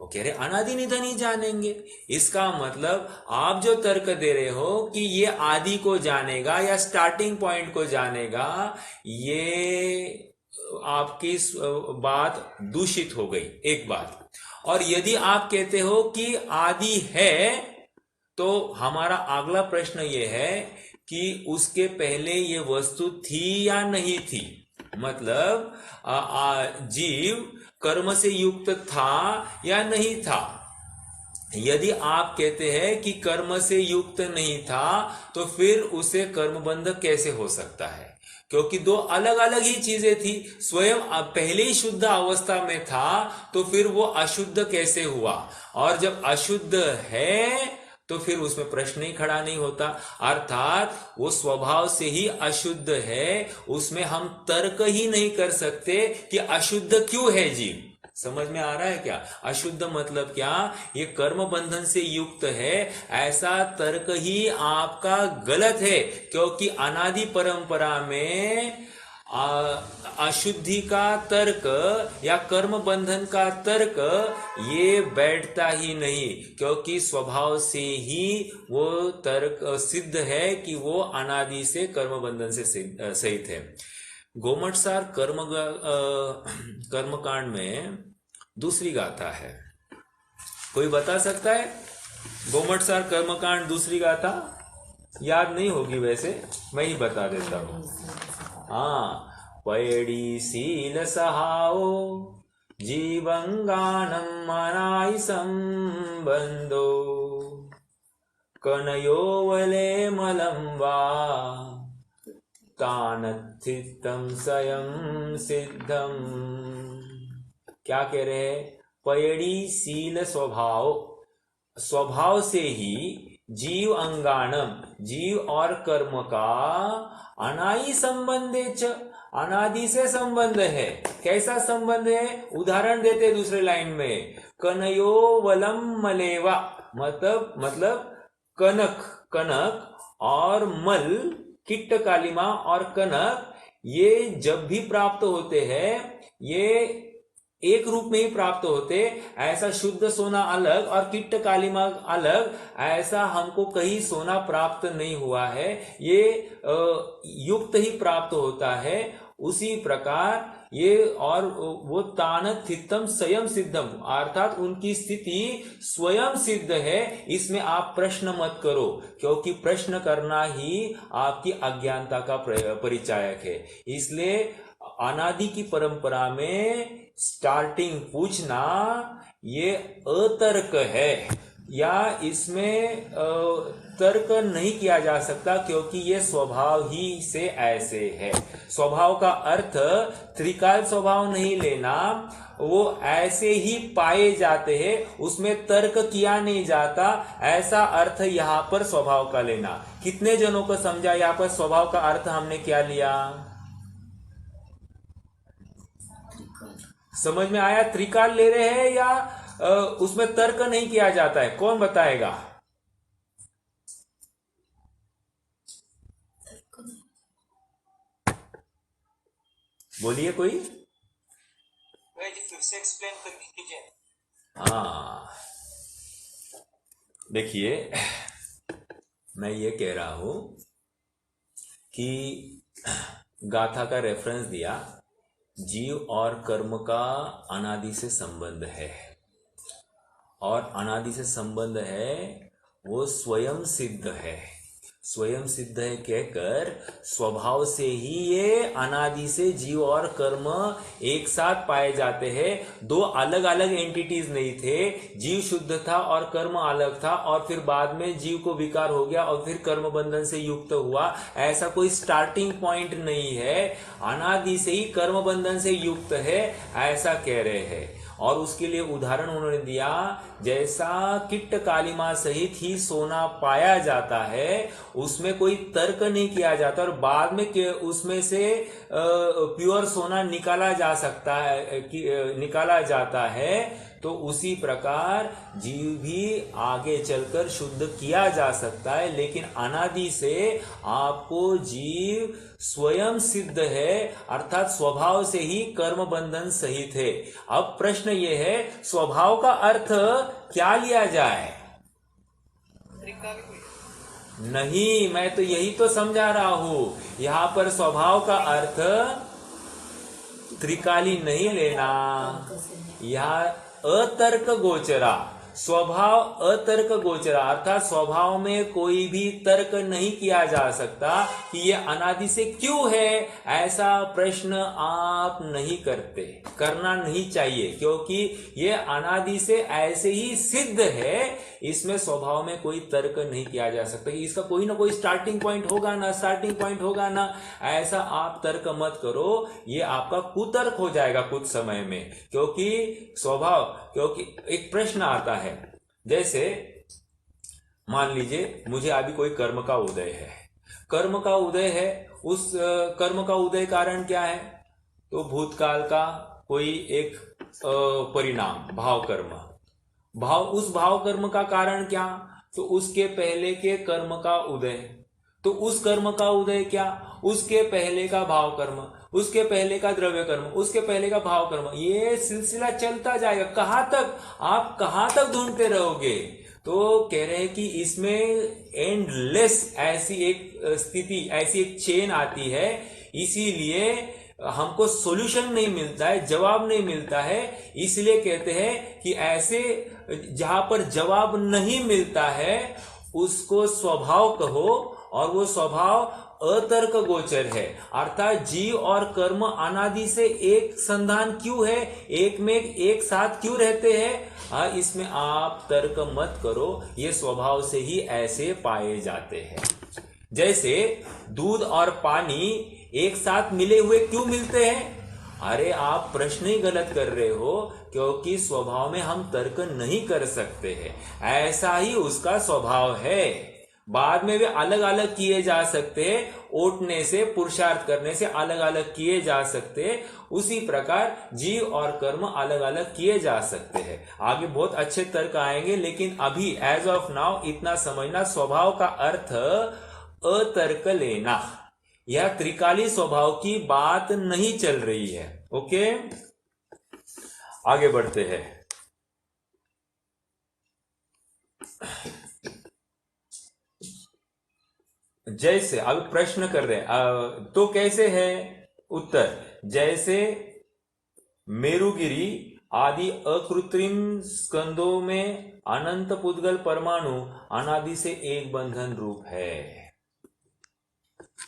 वो कह रहे अनादि निधन ही जानेंगे। इसका मतलब आप जो तर्क दे रहे हो कि ये आदि को जानेगा या स्टार्टिंग पॉइंट को जानेगा, ये आपकी बात दूषित हो गई, एक बात। और यदि आप कहते हो कि आदि है, तो हमारा अगला प्रश्न ये है कि उसके पहले ये वस्तु थी या नहीं थी? मतलब जीव कर्म से युक्त था या नहीं था। यदि आप कहते हैं कि कर्म से युक्त नहीं था तो फिर उसे कर्मबंध कैसे हो सकता है, क्योंकि दो अलग अलग ही चीजें थी। स्वयं पहले ही शुद्ध अवस्था में था तो फिर वो अशुद्ध कैसे हुआ, और जब अशुद्ध है तो फिर उसमें प्रश्न ही खड़ा नहीं होता। अर्थात वो स्वभाव से ही अशुद्ध है, उसमें हम तर्क ही नहीं कर सकते कि अशुद्ध क्यों है जीव। समझ में आ रहा है क्या? अशुद्ध मतलब क्या? ये कर्म बंधन से युक्त है, ऐसा तर्क ही आपका गलत है, क्योंकि अनादि परंपरा में अशुद्धि का तर्क या कर्म बंधन का तर्क ये बैठता ही नहीं, क्योंकि स्वभाव से ही वो तर्क सिद्ध है कि वो अनादि से कर्म बंधन से सहित है। गोमटसार कर्मकांड में दूसरी गाथा है, कोई बता सकता है? गोमटसार कर्मकांड दूसरी गाथा याद नहीं होगी, वैसे मैं ही बता देता हूं। हाँ, पयड़ी सील सहाओ जीवंगानम मनाई संबंधो कनयोवले मलम्बा तानथितम स्वयं सिद्धम। क्या कह रहे हैं? पयड़ी सील स्वभाव से ही जीव अंगानम, जीव और कर्म का अनादि संबंधे च, अनादि से संबंध है। कैसा संबंध है? उदाहरण देते दूसरे लाइन में, कनयो वलम मलेवा, मतलब कनक और मल, किट्ट कालिमा और कनक, ये जब भी प्राप्त होते हैं ये एक रूप में ही प्राप्त होते। ऐसा शुद्ध सोना अलग और किट्ट कालिमा अलग, ऐसा हमको कहीं सोना प्राप्त नहीं हुआ है, ये युक्त ही प्राप्त होता है। उसी प्रकार ये, और वो तानथितम स्वयं सिद्धम, अर्थात उनकी स्थिति स्वयं सिद्ध है। इसमें आप प्रश्न मत करो, क्योंकि प्रश्न करना ही आपकी अज्ञानता का परिचायक है। इसलिए अनादि की परंपरा में स्टार्टिंग पूछना ये अतर्क है, या इसमें तर्क नहीं किया जा सकता, क्योंकि ये स्वभाव ही से ऐसे है। स्वभाव का अर्थ त्रिकाल स्वभाव नहीं लेना, वो ऐसे ही पाए जाते हैं, उसमें तर्क किया नहीं जाता, ऐसा अर्थ यहाँ पर स्वभाव का लेना। कितने जनों को समझा यहाँ पर स्वभाव का अर्थ हमने क्या लिया? समझ में आया? त्रिकाल ले रहे हैं या उसमें तर्क नहीं किया जाता है? कौन बताएगा? बोलिए कोई। फिर से एक्सप्लेन करके कीजिए। हाँ, देखिए, मैं ये कह रहा हूं कि गाथा का रेफरेंस दिया, जीव और कर्म का अनादि से संबंध है, और अनादि से संबंध है वो स्वयं सिद्ध है। स्वयं सिद्ध है कहकर स्वभाव से ही ये अनादि से जीव और कर्म एक साथ पाए जाते हैं। दो अलग अलग एंटिटीज नहीं थे, जीव शुद्ध था और कर्म अलग था, और फिर बाद में जीव को विकार हो गया और फिर कर्म बंधन से युक्त हुआ। ऐसा कोई स्टार्टिंग पॉइंट नहीं है, अनादि से ही कर्म बंधन से युक्त है, ऐसा कह रहे हैं। और उसके लिए उदाहरण उन्होंने दिया, जैसा किट्ट कालिमा सहित ही सोना पाया जाता है, उसमें कोई तर्क नहीं किया जाता, और बाद में उसमें से प्योर सोना निकाला जा सकता है, निकाला जाता है। तो उसी प्रकार जीव भी आगे चलकर शुद्ध किया जा सकता है, लेकिन अनादि से आपको जीव स्वयं सिद्ध है, अर्थात स्वभाव से ही कर्म बंधन सहित है। अब प्रश्न ये है, स्वभाव का अर्थ क्या लिया जाए? नहीं, मैं तो यही तो समझा रहा हूं। यहां पर स्वभाव का अर्थ त्रिकाली नहीं लेना, यह अतर्क गोचरा, स्वभाव अतर्क गोचर, अर्थात स्वभाव में कोई भी तर्क नहीं किया जा सकता कि ये अनादि से क्यों है, ऐसा प्रश्न आप नहीं करते, करना नहीं चाहिए, क्योंकि ये अनादि से ऐसे ही सिद्ध है, इसमें स्वभाव में कोई तर्क नहीं किया जा सकता कि इसका कोई ना कोई स्टार्टिंग पॉइंट होगा ना, स्टार्टिंग पॉइंट होगा ना, ऐसा आप तर्क मत करो, ये आपका कुतर्क हो जाएगा कुछ समय में। क्योंकि स्वभाव, क्योंकि एक प्रश्न आता है, जैसे मान लीजिए मुझे अभी कोई कर्म का उदय है, कर्म का उदय है, उस कर्म का उदय कारण क्या है, तो भूतकाल का कोई एक परिणाम, भाव कर्म, भाव, उस भाव कर्म का कारण क्या, तो उसके पहले के कर्म का उदय, तो उस कर्म का उदय क्या, उसके पहले का भाव कर्म, उसके पहले का द्रव्य कर्म, उसके पहले का भाव कर्म, ये सिलसिला चलता जाएगा। कहां तक, आप कहां तक ढूंढते रहोगे। तो कह रहे हैं कि इसमें एंडलेस ऐसी एक स्थिति, ऐसी एक चेन आती है, इसीलिए हमको सॉल्यूशन नहीं मिलता है, जवाब नहीं मिलता है। इसलिए कहते हैं कि ऐसे जहां पर जवाब नहीं मिलता है उसको स्वभाव कहो, और वो स्वभाव अतर्क गोचर है, अर्थात जीव और कर्म अनादि से एक संधान क्यों है, एक में एक साथ क्यों रहते हैं, इसमें आप तर्क मत करो, ये स्वभाव से ही ऐसे पाए जाते हैं। जैसे दूध और पानी एक साथ मिले हुए क्यों मिलते हैं, अरे आप प्रश्न ही गलत कर रहे हो, क्योंकि स्वभाव में हम तर्क नहीं कर सकते हैं, ऐसा ही उसका स्वभाव है। बाद में वे अलग अलग किए जा सकते हैं, ओटने से, पुरुषार्थ करने से अलग अलग किए जा सकते हैं, उसी प्रकार जीव और कर्म अलग अलग किए जा सकते हैं। आगे बहुत अच्छे तर्क आएंगे, लेकिन अभी एज ऑफ नाउ इतना समझना, स्वभाव का अर्थ अतर्क लेना, यह त्रिकाली स्वभाव की बात नहीं चल रही है। ओके, आगे बढ़ते हैं। जैसे अब प्रश्न कर रहे हैं, तो कैसे है उत्तर, जैसे मेरुगिरी आदि अकृत्रिम स्कंदों में अनंत पुद्गल परमाणु अनादि से एक बंधन रूप है।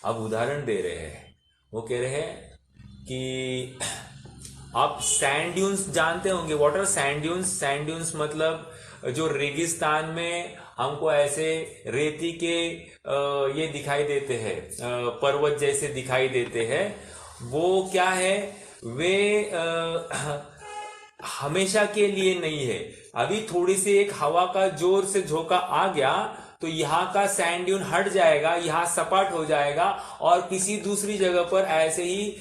अब उदाहरण दे रहे हैं, वो कह रहे हैं कि आप सैंड ड्यून्स जानते होंगे, water sand dunes, sand dunes मतलब जो रेगिस्तान में हमको ऐसे रेती के ये दिखाई देते हैं, पर्वत जैसे दिखाई देते हैं, वो क्या है, वे हमेशा के लिए नहीं है। अभी थोड़ी सी एक हवा का जोर से झोंका आ गया तो यहाँ का सैंड ड्यून हट जाएगा, यहाँ सपाट हो जाएगा, और किसी दूसरी जगह पर ऐसे ही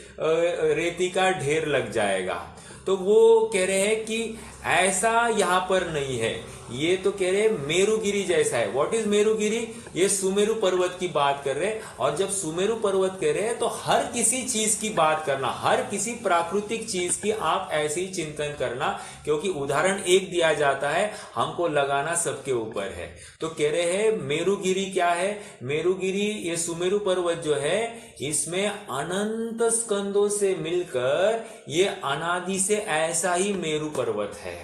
रेती का ढेर लग जाएगा। तो वो कह रहे हैं कि ऐसा यहाँ पर नहीं है, ये तो कह रहे हैं मेरुगिरी जैसा है। व्हाट इज मेरुगिरी, ये सुमेरु पर्वत की बात कर रहे हैं। और जब सुमेरु पर्वत कह रहे हैं तो हर किसी चीज की बात करना, हर किसी प्राकृतिक चीज की आप ऐसे ही चिंतन करना, क्योंकि उदाहरण एक दिया जाता है, हमको लगाना सबके ऊपर है। तो कह रहे हैं मेरुगिरी क्या है, मेरुगिरी ये सुमेरु पर्वत जो है, इसमें अनंत स्कंदों से मिलकर ये अनादि से ऐसा ही मेरु पर्वत है,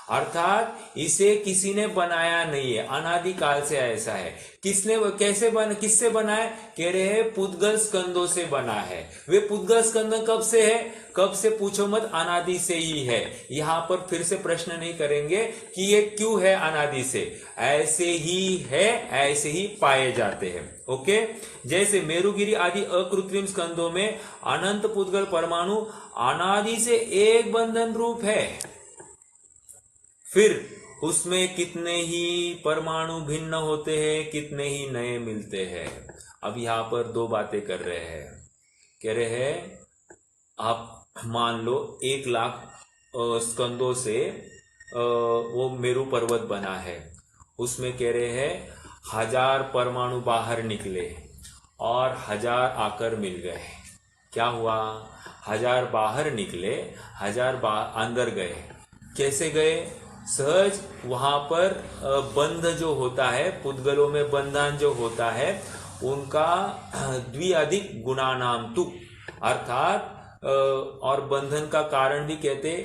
अर्थात इसे किसी ने बनाया नहीं है, अनादि काल से ऐसा है। किसने, कैसे बना, किससे बना है, कह रहे हैं पुद्गल स्कंदों से बना है। वे पुद्गल स्कंद कब से है, कब से पूछो मत, अनादि से ही है। यहां पर फिर से प्रश्न नहीं करेंगे कि ये क्यों है अनादि से, ऐसे ही है, ऐसे ही पाए जाते हैं। ओके, जैसे मेरुगिरी आदि अकृत्रिम स्कंदों में अनंत पुद्गल परमाणु अनादि से एक बंधन रूप है, फिर उसमें कितने ही परमाणु भिन्न होते हैं, कितने ही नए मिलते हैं। अब यहां पर दो बातें कर रहे हैं, कह रहे हैं आप मान लो 1,00,000 स्कंदों से वो मेरु पर्वत बना है, उसमें कह रहे हैं 1000 परमाणु बाहर निकले और 1000 आकर मिल गए। क्या हुआ, 1000 बाहर निकले, 1000 अंदर गए। कैसे गए, सहज वहां पर बंध जो होता है, पुद्गलों में बंधन जो होता है, उनका द्विअधिक गुणानाम तु, अर्थात और बंधन का कारण भी कहते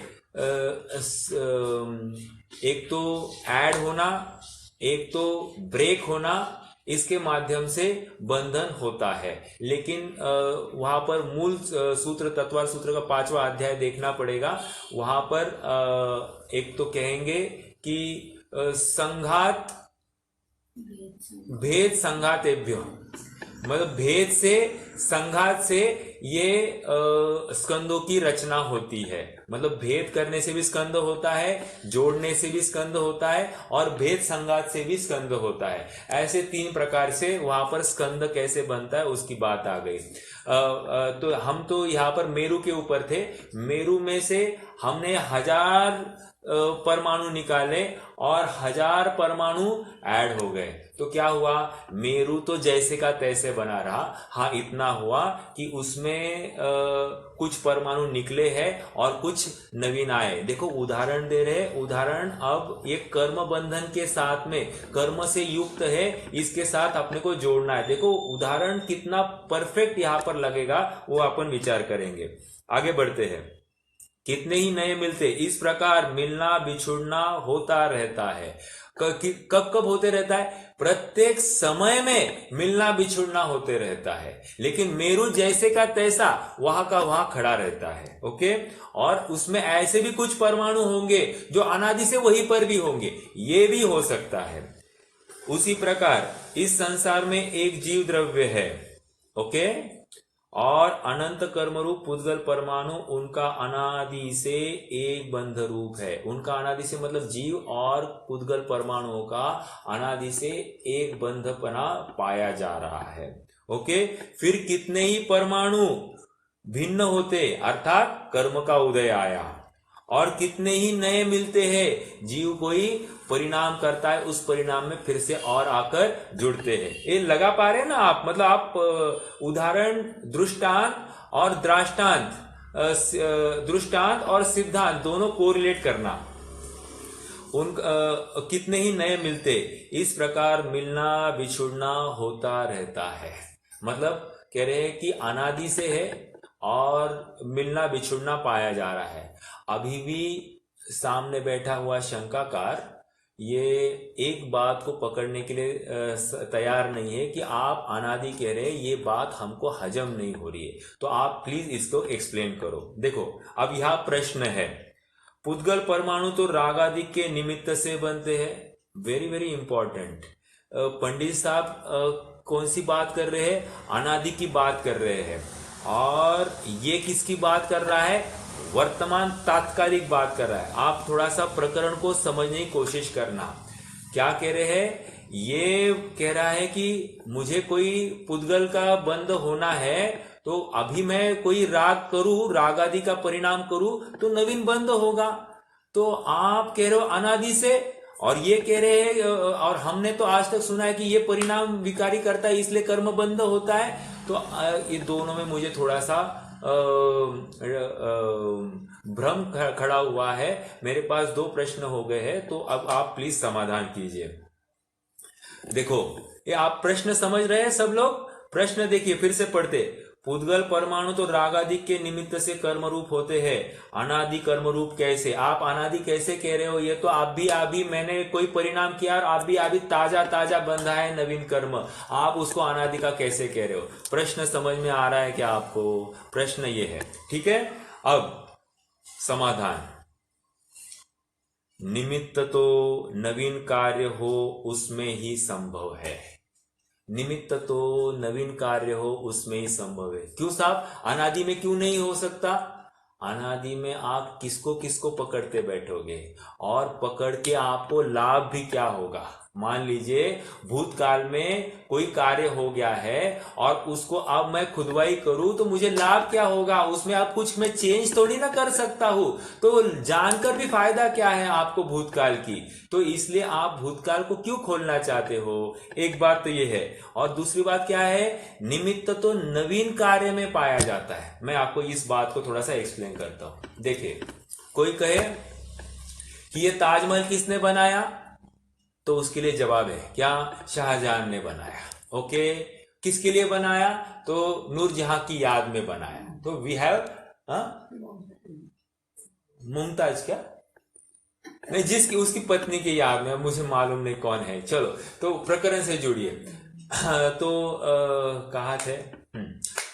एक तो ऐड होना, एक तो ब्रेक होना, इसके माध्यम से बंधन होता है। लेकिन वहां पर मूल सूत्र, तत्वार सूत्र का 5वां अध्याय देखना पड़ेगा। वहां पर एक तो कहेंगे कि संघात भेद संघातेभ्यो, मतलब भेद से, संघात से ये स्कंदों की रचना होती है। मतलब भेद करने से भी स्कंद होता है, जोड़ने से भी स्कंद होता है, और भेद संघात से भी स्कंद होता है। ऐसे 3 प्रकार से वहां पर स्कंद कैसे बनता है उसकी बात आ गई। तो हम तो यहाँ पर मेरु के ऊपर थे। मेरु में से हमने 1000 परमाणु निकाले और 1000 परमाणु ऐड हो गए। तो क्या हुआ, मेरु तो जैसे का तैसे बना रहा। हाँ, इतना हुआ कि उसमें कुछ परमाणु निकले हैं और कुछ नवीन आए। देखो उदाहरण दे रहे, उदाहरण अब ये कर्म बंधन के साथ में, कर्म से युक्त है, इसके साथ अपने को जोड़ना है। देखो उदाहरण कितना परफेक्ट यहाँ पर लगेगा, वो अपन विचार करेंगे। आगे बढ़ते हैं। कितने ही नए मिलते, इस प्रकार मिलना बिछुड़ना होता रहता है। कब कब होते रहता है? प्रत्येक समय में मिलना बिछुड़ना होते रहता है। लेकिन मेरु जैसे का तैसा वहां का वहां खड़ा रहता है। ओके, और उसमें ऐसे भी कुछ परमाणु होंगे जो अनादि से वहीं पर भी होंगे, ये भी हो सकता है। उसी प्रकार इस संसार में एक जीव द्रव्य है, ओके, और अनंत कर्म रूप पुद्गल परमाणु उनका अनादि से एक बंध रूप है। उनका अनादि से मतलब जीव और पुद्गल परमाणुओं का अनादि से एक बंधपना पाया जा रहा है। ओके, फिर कितने ही परमाणु भिन्न होते, अर्थात कर्म का उदय आया, और कितने ही नए मिलते हैं। जीव कोई परिणाम करता है, उस परिणाम में फिर से और आकर जुड़ते हैं। ये लगा पा रहे हैं ना आप? मतलब आप उदाहरण, दृष्टांत और द्राष्टांत, दृष्टांत और सिद्धांत दोनों कोरिलेट करना। उन कितने ही नए मिलते, इस प्रकार मिलना बिछुड़ना होता रहता है। मतलब कह रहे हैं कि अनादि से है और मिलना बिछुड़ना पाया जा रहा है। अभी भी सामने बैठा हुआ शंकाकार ये एक बात को पकड़ने के लिए तैयार नहीं है कि आप अनादि कह रहे हैं, ये बात हमको हजम नहीं हो रही है, तो आप प्लीज इसको एक्सप्लेन करो। देखो अब यह प्रश्न है, पुद्गल परमाणु तो राग आदि के निमित्त से बनते हैं। Very very important. पंडित साहब कौन सी बात कर रहे हैं? अनादि की बात कर रहे हैं। और ये किसकी बात कर रहा है? वर्तमान तात्कालिक बात कर रहा है। आप थोड़ा सा प्रकरण को समझने की कोशिश करना। क्या कह रहे हैं? ये कह रहा है कि मुझे कोई पुद्गल का बंध होना है, तो अभी मैं कोई राग करूं, राग आदि का परिणाम करूं तो नवीन बंध होगा। तो आप कह रहे हो अनादि से, और ये कह रहे हैं, और हमने तो आज तक सुना है कि ये परिणाम विकारी करता है इसलिए कर्म बंध होता है। तो ये दोनों में मुझे थोड़ा सा भ्रम खड़ा हुआ है। मेरे पास 2 प्रश्न हो गए हैं, तो अब आप प्लीज समाधान कीजिए। देखो ये आप प्रश्न समझ रहे हैं सब लोग? प्रश्न देखिए, फिर से पढ़ते। पुद्गल परमाणु तो रागादि के निमित्त से कर्म रूप होते हैं, अनादि कर्म रूप कैसे? आप अनादि कैसे कह रहे हो? ये तो अभी मैंने कोई परिणाम किया और अभी ताजा ताजा बंधा है नवीन कर्म, आप उसको अनादि का कैसे कह रहे हो? प्रश्न समझ में आ रहा है क्या आपको? प्रश्न ये है, ठीक है। अब समाधान, निमित्त तो नवीन कार्य हो उसमें ही संभव है। निमित्त तो नवीन कार्य हो उसमें ही संभव है। क्यों साहब, अनादि में क्यों नहीं हो सकता? अनादि में आप किसको किसको पकड़ते बैठोगे, और पकड़ के आपको लाभ भी क्या होगा? मान लीजिए भूतकाल में कोई कार्य हो गया है और उसको अब मैं खुदवाई करूं तो मुझे लाभ क्या होगा? उसमें अब कुछ मैं चेंज थोड़ी ना कर सकता हूं, तो जानकर भी फायदा क्या है आपको भूतकाल की? तो इसलिए आप भूतकाल को क्यों खोलना चाहते हो? एक बात तो ये है। और दूसरी बात क्या है? निमित्त तो नवीन कार्य में पाया जाता है। मैं आपको इस बात को थोड़ा सा एक्सप्लेन करता हूं। देखिए, कोई कहे कि ये ताजमहल किसने बनाया, तो उसके लिए जवाब है क्या? शाहजहां ने बनाया। ओके, किसके लिए बनाया? तो नूरजहां की याद में बनाया। तो वी हैव मुमताज, क्या नहीं, जिसकी उसकी पत्नी की याद में, मुझे मालूम नहीं कौन है। चलो, तो प्रकरण से जुड़िए। तो कहाँ थे?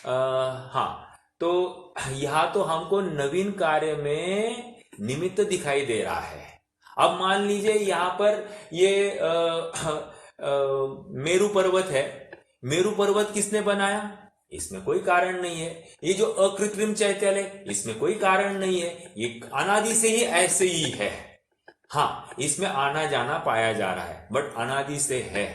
हाँ, तो यहाँ तो हमको नवीन कार्य में निमित्त दिखाई दे रहा है। अब मान लीजिए यहाँ पर ये मेरू पर्वत है। मेरू पर्वत किसने बनाया? इसमें कोई कारण नहीं है। ये जो अकृत्रिम चैत्यालय, इसमें कोई कारण नहीं है। ये अनादि से ही ऐसे ही है। हाँ, इसमें आना जाना पाया जा रहा है, बट अनादि से है।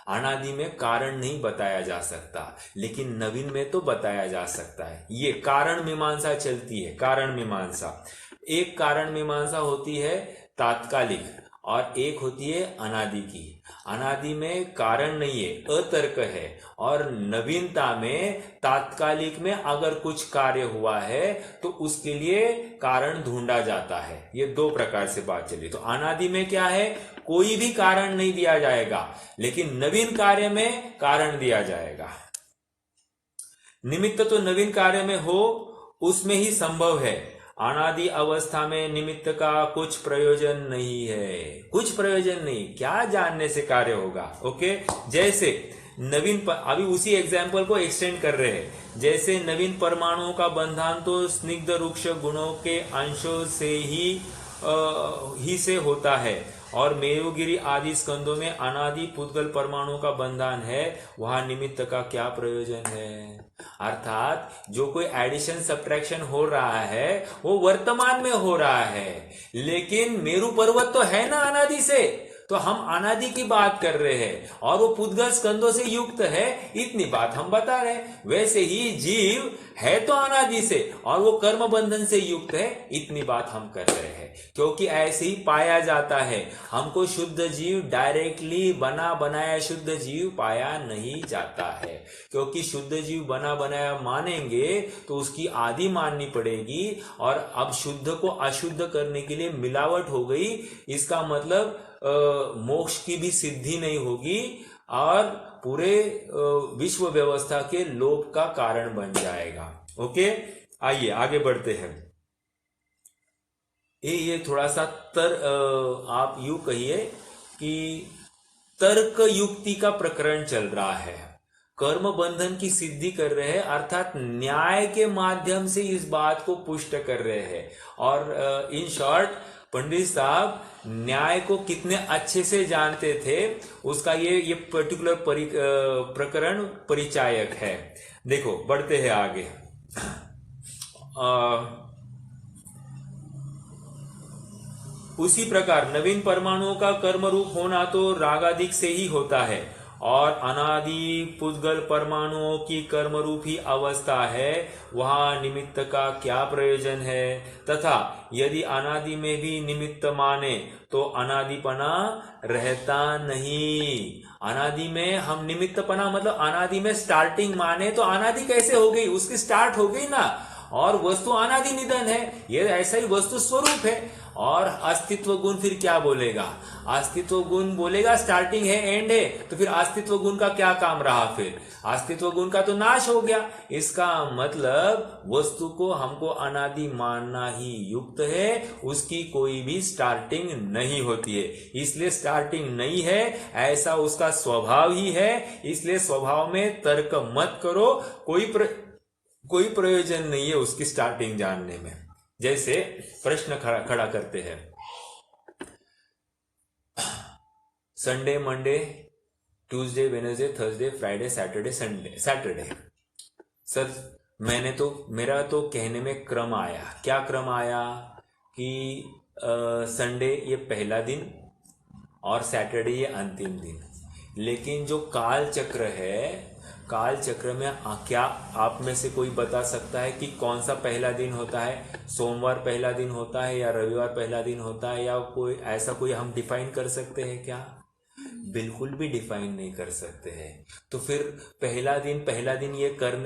अनादि में कारण नहीं बताया जा सकता, लेकिन नवीन में तो बताया जा सकता है। ये कारण मीमांसा चलती है। कारण मीमांसा, एक कारण मीमांसा होती है तात्कालिक, और एक होती है अनादि की। अनादि में कारण नहीं है, अतर्क है। और नवीनता में तात्कालिक में अगर कुछ कार्य हुआ है तो उसके लिए कारण ढूंढा जाता है। ये दो प्रकार से बात चली। तो अनादि में क्या है? कोई भी कारण नहीं दिया जाएगा, लेकिन नवीन कार्य में कारण दिया जाएगा। निमित्त तो नवीन कार्य में हो उसमें ही संभव है। अनादि अवस्था में निमित्त का कुछ प्रयोजन नहीं है, कुछ प्रयोजन नहीं। क्या जानने से कार्य होगा? ओके, जैसे नवीन अभी उसी एग्जाम्पल को एक्सटेंड कर रहे हैं। जैसे नवीन परमाणुओं का बंधन तो स्निग्ध रूक्ष गुणों के अंशों से ही से होता है, और मेरुगिरी आदि स्कंदों में अनादि पुद्गल परमाणु का बंधन है। वहां निमित्त का क्या प्रयोजन है? अर्थात जो कोई एडिशन सब्ट्रैक्शन हो रहा है वो वर्तमान में हो रहा है, लेकिन मेरू पर्वत तो है ना अनादि से। तो हम अनादि की बात कर रहे हैं, और वो पुद्गल स्कंदों से युक्त है, इतनी बात हम बता रहे हैं। वैसे ही जीव है तो अनादि से, और वो कर्म बंधन से युक्त है, इतनी बात हम कर रहे हैं। क्योंकि ऐसे ही पाया जाता है। हमको शुद्ध जीव डायरेक्टली बना बनाया शुद्ध जीव पाया नहीं जाता है। क्योंकि शुद्ध जीव बना बनाया मानेंगे तो उसकी आदि माननी पड़ेगी, और अब शुद्ध को अशुद्ध करने के लिए मिलावट हो गई। इसका मतलब मोक्ष की भी सिद्धि नहीं होगी, और पूरे विश्व व्यवस्था के लोप का कारण बन जाएगा। ओके, आइए आगे बढ़ते हैं। ये थोड़ा सा आप यूं कहिए कि तर्क युक्ति का प्रकरण चल रहा है। कर्म बंधन की सिद्धि कर रहे हैं, अर्थात न्याय के माध्यम से इस बात को पुष्ट कर रहे हैं। और इन शॉर्ट पंडित साहब न्याय को कितने अच्छे से जानते थे, उसका ये पर्टिकुलर प्रकरण परिचायक है। देखो, बढ़ते हैं आगे। उसी प्रकार नवीन परमाणुओं का कर्म रूप होना तो रागादिक से ही होता है, और अनादि पुद्गल परमाणुओं की कर्म रूप ही अवस्था है। वहां निमित्त का क्या प्रयोजन है? तथा यदि अनादि में भी निमित्त माने तो अनादिपना रहता नहीं। अनादि में हम निमित्तपना मतलब अनादि में स्टार्टिंग माने तो अनादि कैसे हो गई? उसकी स्टार्ट हो गई ना। और वस्तु अनादि निधन है, ये ऐसा ही वस्तु स्वरूप है। और अस्तित्व गुण फिर क्या बोलेगा? अस्तित्व गुण बोलेगा स्टार्टिंग है, एंड है, तो फिर अस्तित्व गुण का क्या काम रहा? फिर अस्तित्व गुण का तो नाश हो गया। इसका मतलब वस्तु को हमको अनादि मानना ही युक्त है, उसकी कोई भी स्टार्टिंग नहीं होती है। इसलिए स्टार्टिंग नहीं है, ऐसा उसका स्वभाव ही है। इसलिए स्वभाव में तर्क मत करो, कोई प्रयोजन नहीं है उसकी स्टार्टिंग जानने में। जैसे प्रश्न खड़ा करते हैं, Sunday, Monday, Tuesday, Wednesday, Thursday, Friday, Saturday, Saturday. Sir मेरा तो कहने में क्रम आया। क्या क्रम आया? कि संडे ये पहला दिन और सैटरडे ये अंतिम दिन। लेकिन जो काल चक्र है, काल चक्र में क्या आप में से कोई बता सकता है कि कौन सा पहला दिन होता है? सोमवार पहला दिन होता है या रविवार पहला दिन होता है, या कोई ऐसा कोई हम डिफाइन कर सकते हैं क्या? बिल्कुल भी डिफाइन नहीं कर सकते हैं। तो फिर पहला दिन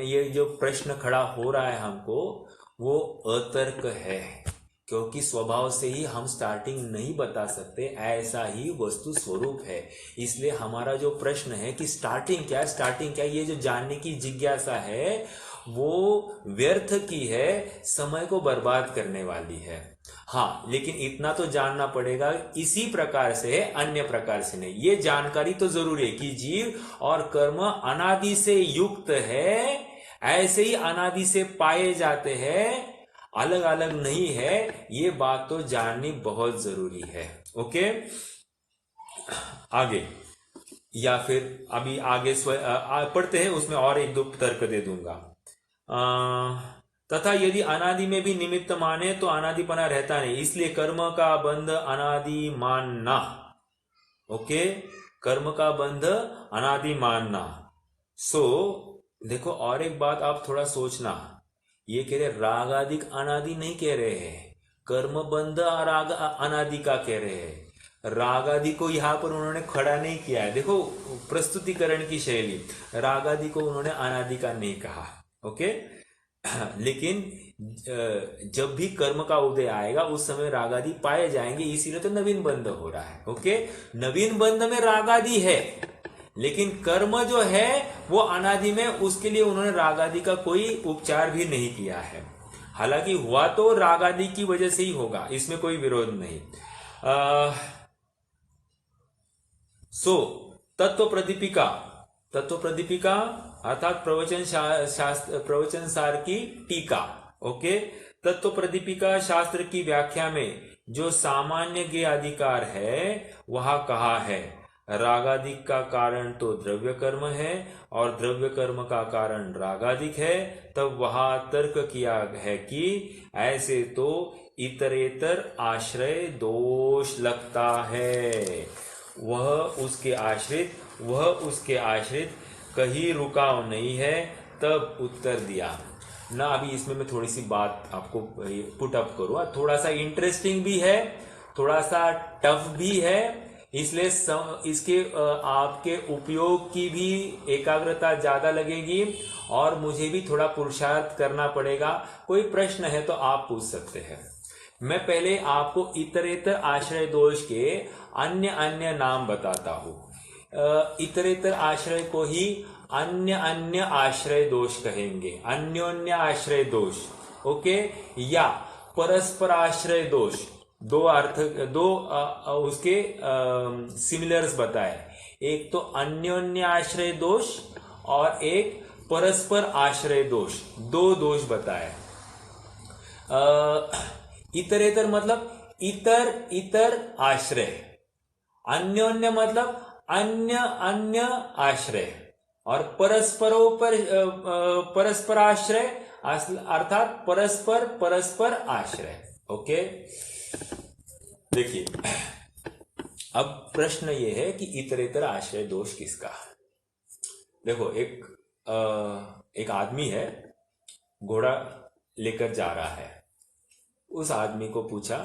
ये जो प्रश्न खड़ा हो रहा है हमको, वो अतर्क है। क्योंकि स्वभाव से ही हम स्टार्टिंग नहीं बता सकते, ऐसा ही वस्तु स्वरूप है। इसलिए हमारा जो प्रश्न है कि स्टार्टिंग क्या, ये जो जानने की जिज्ञासा है, वो व्यर्थ की है, समय को बर्बाद करने वाली है। हाँ, लेकिन इतना तो जानना पड़ेगा, इसी प्रकार से है, अन्य प्रकार से नहीं। ये जानकारी तो जरूरी है कि जीव और कर्म अनादि से युक्त है, ऐसे ही अनादि से पाए जाते हैं, अलग अलग नहीं है। ये बात तो जाननी बहुत जरूरी है। ओके, आगे, या फिर अभी आगे पढ़ते हैं, उसमें और एक दो तर्क दे दूंगा। तथा यदि अनादि में भी निमित्त माने तो अनादिपना रहता नहीं, इसलिए कर्म का बंध अनादि मानना। ओके, कर्म का बंध अनादि मानना। देखो, और एक बात आप थोड़ा सोचना, ये कह रहे राग आदि अनादि नहीं कह रहे हैं, कर्म बंध राग अनादि का कह रहे हैं। राग आदि को यहां पर उन्होंने खड़ा नहीं किया है। देखो प्रस्तुतिकरण की शैली, राग आदि को उन्होंने अनादि का नहीं कहा। ओके, लेकिन जब भी कर्म का उदय आएगा उस समय रागादि पाए जाएंगे, इसीलिए तो नवीन बंध हो रहा है। ओके, नवीन बंध में रागादि है, लेकिन कर्म जो है वो अनादि में, उसके लिए उन्होंने रागादि का कोई उपचार भी नहीं किया है। हालांकि हुआ तो रागादि की वजह से ही होगा, इसमें कोई विरोध नहीं। तत्व प्रदीपिका अर्थात प्रवचन सार की टीका। ओके, तत्व प्रदीपिका शास्त्र की व्याख्या में जो सामान्य ज्ञेय अधिकार है वहां कहा है, रागादिक का कारण तो द्रव्य कर्म है और द्रव्य कर्म का कारण रागादिक है। तब वहां तर्क किया है कि ऐसे तो इतरेतर आश्रय दोष लगता है, वह उसके आश्रित कहीं रुकाव नहीं है। तब उत्तर दिया ना। अभी इसमें मैं थोड़ी सी बात आपको पुट अप करूँ, थोड़ा सा इंटरेस्टिंग भी है, थोड़ा सा टफ भी है, इसलिए इसके आपके उपयोग की भी एकाग्रता ज्यादा लगेगी और मुझे भी थोड़ा पुरुषार्थ करना पड़ेगा। कोई प्रश्न है तो आप पूछ सकते हैं। मैं पहले आपको इतरेतर आश्रय दोष के अन्य अन्य नाम बताता हूं। इतरेतर आश्रय को ही अन्य अन्य आश्रय दोष कहेंगे, अन्योन्य आश्रय दोष। ओके, या परस्पर आश्रय दोष। दो अर्थ, दो उसके सिमिलर्स बताए, एक तो अन्योन्य आश्रय दोष और एक परस्पर आश्रय दोष, दो दोष बताए। इतरेतर मतलब इतर आश्रय, अन्योन्य मतलब अन्य अन्य आश्रय, और परस्पर आश्रय अर्थात परस्पर आश्रय। ओके, देखिए, अब प्रश्न ये है कि इतरेतर आश्रय दोष किसका। देखो, एक आदमी है, घोड़ा लेकर जा रहा है। उस आदमी को पूछा,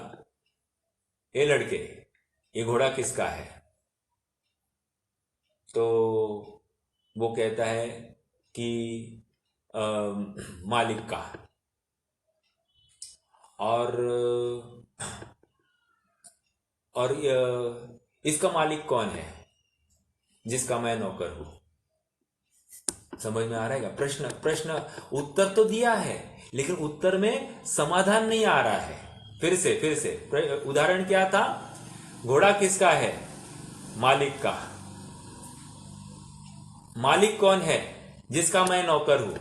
ए लड़के, ये घोड़ा किसका है? तो वो कहता है कि मालिक का। और इसका मालिक कौन है जिसका मैं नौकर हूं? समझ में आ रहा है? प्रश्न उत्तर तो दिया है, लेकिन उत्तर में समाधान नहीं आ रहा है। फिर से उदाहरण क्या था? घोड़ा किसका है? मालिक का। मालिक कौन है? जिसका मैं नौकर हूं।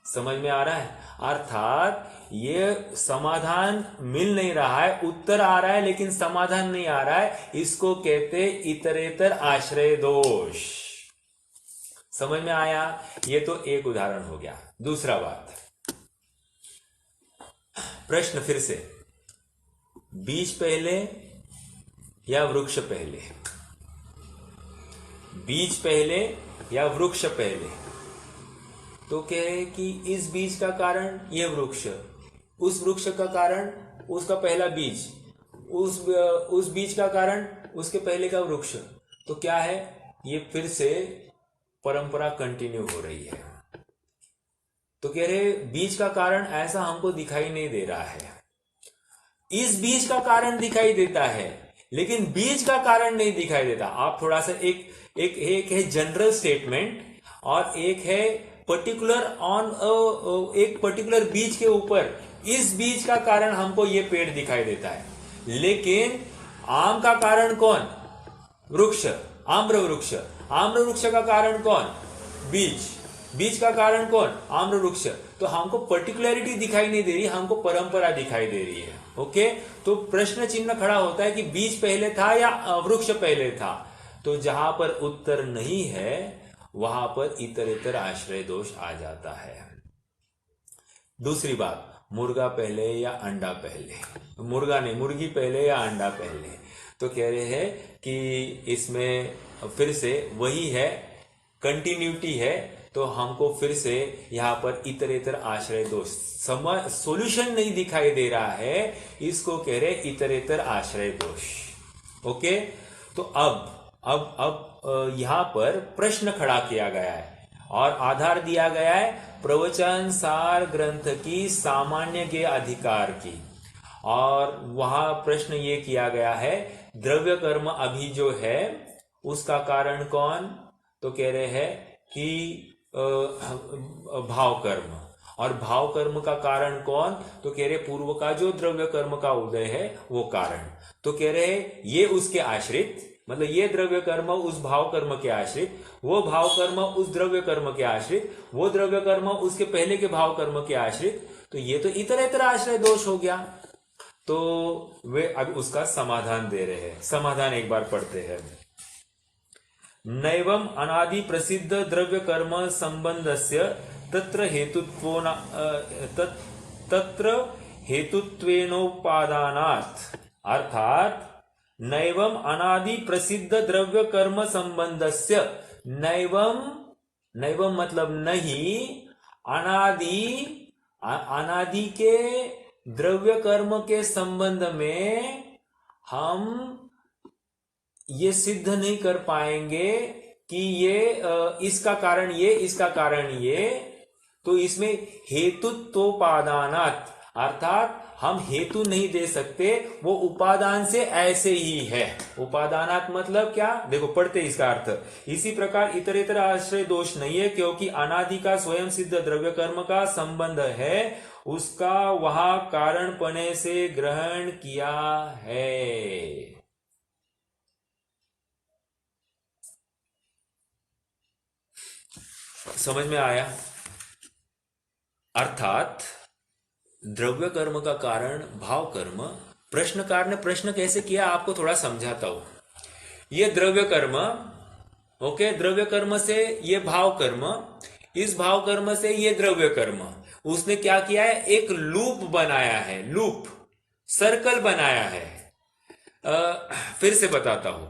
समझ में आ रहा है? अर्थात ये समाधान मिल नहीं रहा है, उत्तर आ रहा है लेकिन समाधान नहीं आ रहा है। इसको कहते इतरेतर आश्रय दोष। समझ में आया? ये तो एक उदाहरण हो गया। दूसरा बात, प्रश्न फिर से, बीज पहले या वृक्ष पहले? बीज पहले या वृक्ष पहले? तो कहे कि इस बीज का कारण ये वृक्ष, उस वृक्ष का कारण उसका पहला बीज, उस बीज का कारण उसके पहले का वृक्ष। तो क्या है? ये फिर से परंपरा कंटिन्यू हो रही है। तो कह रहे बीज का कारण ऐसा हमको दिखाई नहीं दे रहा है। इस बीज का कारण दिखाई देता है लेकिन बीज का कारण नहीं दिखाई देता। आप थोड़ा सा एक है जनरल स्टेटमेंट और एक है पर्टिकुलर ऑन एक पर्टिकुलर बीज के ऊपर, इस बीज का कारण हमको ये पेड़ दिखाई देता है। लेकिन आम का कारण कौन? वृक्ष, आम्र वृक्ष। आम्र वृक्ष का कारण कौन? बीज। बीज का कारण कौन? आम्र वृक्ष। तो हमको पर्टिकुलरिटी दिखाई नहीं दे रही, हमको परंपरा दिखाई दे रही है। ओके, तो प्रश्न चिन्ह खड़ा होता है कि बीज पहले था या वृक्ष पहले था। तो जहां पर उत्तर नहीं है वहां पर इतरेतर आश्रय दोष आ जाता है। दूसरी बात, मुर्गा पहले या अंडा पहले? मुर्गा नहीं, मुर्गी पहले या अंडा पहले? तो कह रहे हैं कि इसमें फिर से वही है, कंटिन्यूटी है। तो हमको फिर से यहां पर इतरेतर आश्रय दोष, सॉल्यूशन नहीं दिखाई दे रहा है, इसको कह रहे इतरेतर आश्रय दोष। ओके, तो अब यहां पर प्रश्न खड़ा किया गया है और आधार दिया गया है प्रवचन सार ग्रंथ की सामान्य के अधिकार की। और वहां प्रश्न ये किया गया है, द्रव्य कर्म अभी जो है उसका कारण कौन? तो कह रहे हैं कि भाव कर्म। और भाव कर्म का कारण कौन? तो कह रहे पूर्व का जो द्रव्य कर्म का उदय है वो कारण। तो कह रहे ये उसके आश्रित, मतलब ये द्रव्य कर्म उस भाव कर्म के आश्रित, वो भाव कर्म उस द्रव्य कर्म के आश्रित, वो द्रव्य कर्म उसके पहले के भाव कर्म के आश्रित। तो ये तो इतरेतर आश्रय दोष हो गया। तो वे अब उसका समाधान दे रहे हैं। समाधान एक बार पढ़ते हैं। नैवम अनादि प्रसिद्ध द्रव्य कर्म संबंधस्य तत्र हेतुत्वेनोपादानात्, अर्थात नैवम अनादि प्रसिद्ध द्रव्य कर्म संबंधस्य, नैवम मतलब नहीं, अनादि के द्रव्य कर्म के संबंध में हम ये सिद्ध नहीं कर पाएंगे कि ये इसका कारण ये, इसका कारण ये। तो इसमें हेतुत्वोपादानात्, अर्थात हम हेतु नहीं दे सकते, वो उपादान से ऐसे ही है। उपादानात् मतलब क्या? देखो पढ़ते इसका अर्थ। इसी प्रकार इतरेतर आश्रय दोष नहीं है, क्योंकि अनादि का स्वयं सिद्ध द्रव्य कर्म का संबंध है, उसका वहां कारणपने से ग्रहण किया है। समझ में आया? अर्थात द्रव्य कर्म का कारण भाव कर्म। प्रश्नकार ने प्रश्न कैसे किया आपको थोड़ा समझाता हूं। ये द्रव्य कर्म, ओके, द्रव्य कर्म से ये भाव कर्म, इस भाव कर्म से ये द्रव्य कर्म, उसने क्या किया है? एक लूप बनाया है, लूप, सर्कल बनाया है। फिर से बताता हूं।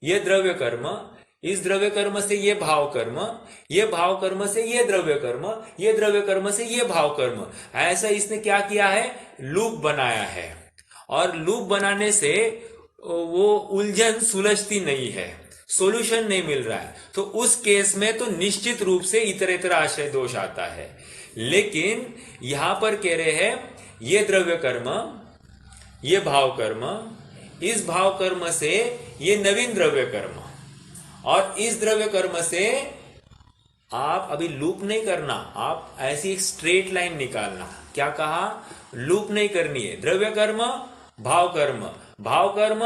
ये द्रव्य कर्म, इस द्रव्य कर्म से ये भाव कर्म, ये भाव कर्म से ये द्रव्य कर्म, ये द्रव्य कर्म से ये भाव कर्म, ऐसा इसने क्या किया है? लूप बनाया है। और लूप बनाने से वो उलझन सुलझती नहीं है, सॉल्यूशन नहीं मिल रहा है। तो उस केस में तो निश्चित रूप से इतरेतर आश्रय दोष आता है। लेकिन यहां पर कह रहे हैं ये द्रव्य कर्म, ये भाव कर्म, इस भाव कर्म से ये नवीन द्रव्य कर्म, और इस द्रव्य कर्म से आप अभी लूप नहीं करना, आप ऐसी एक स्ट्रेट लाइन निकालना। क्या कहा? लूप नहीं करनी है। द्रव्य कर्म, भाव कर्म, भाव कर्म,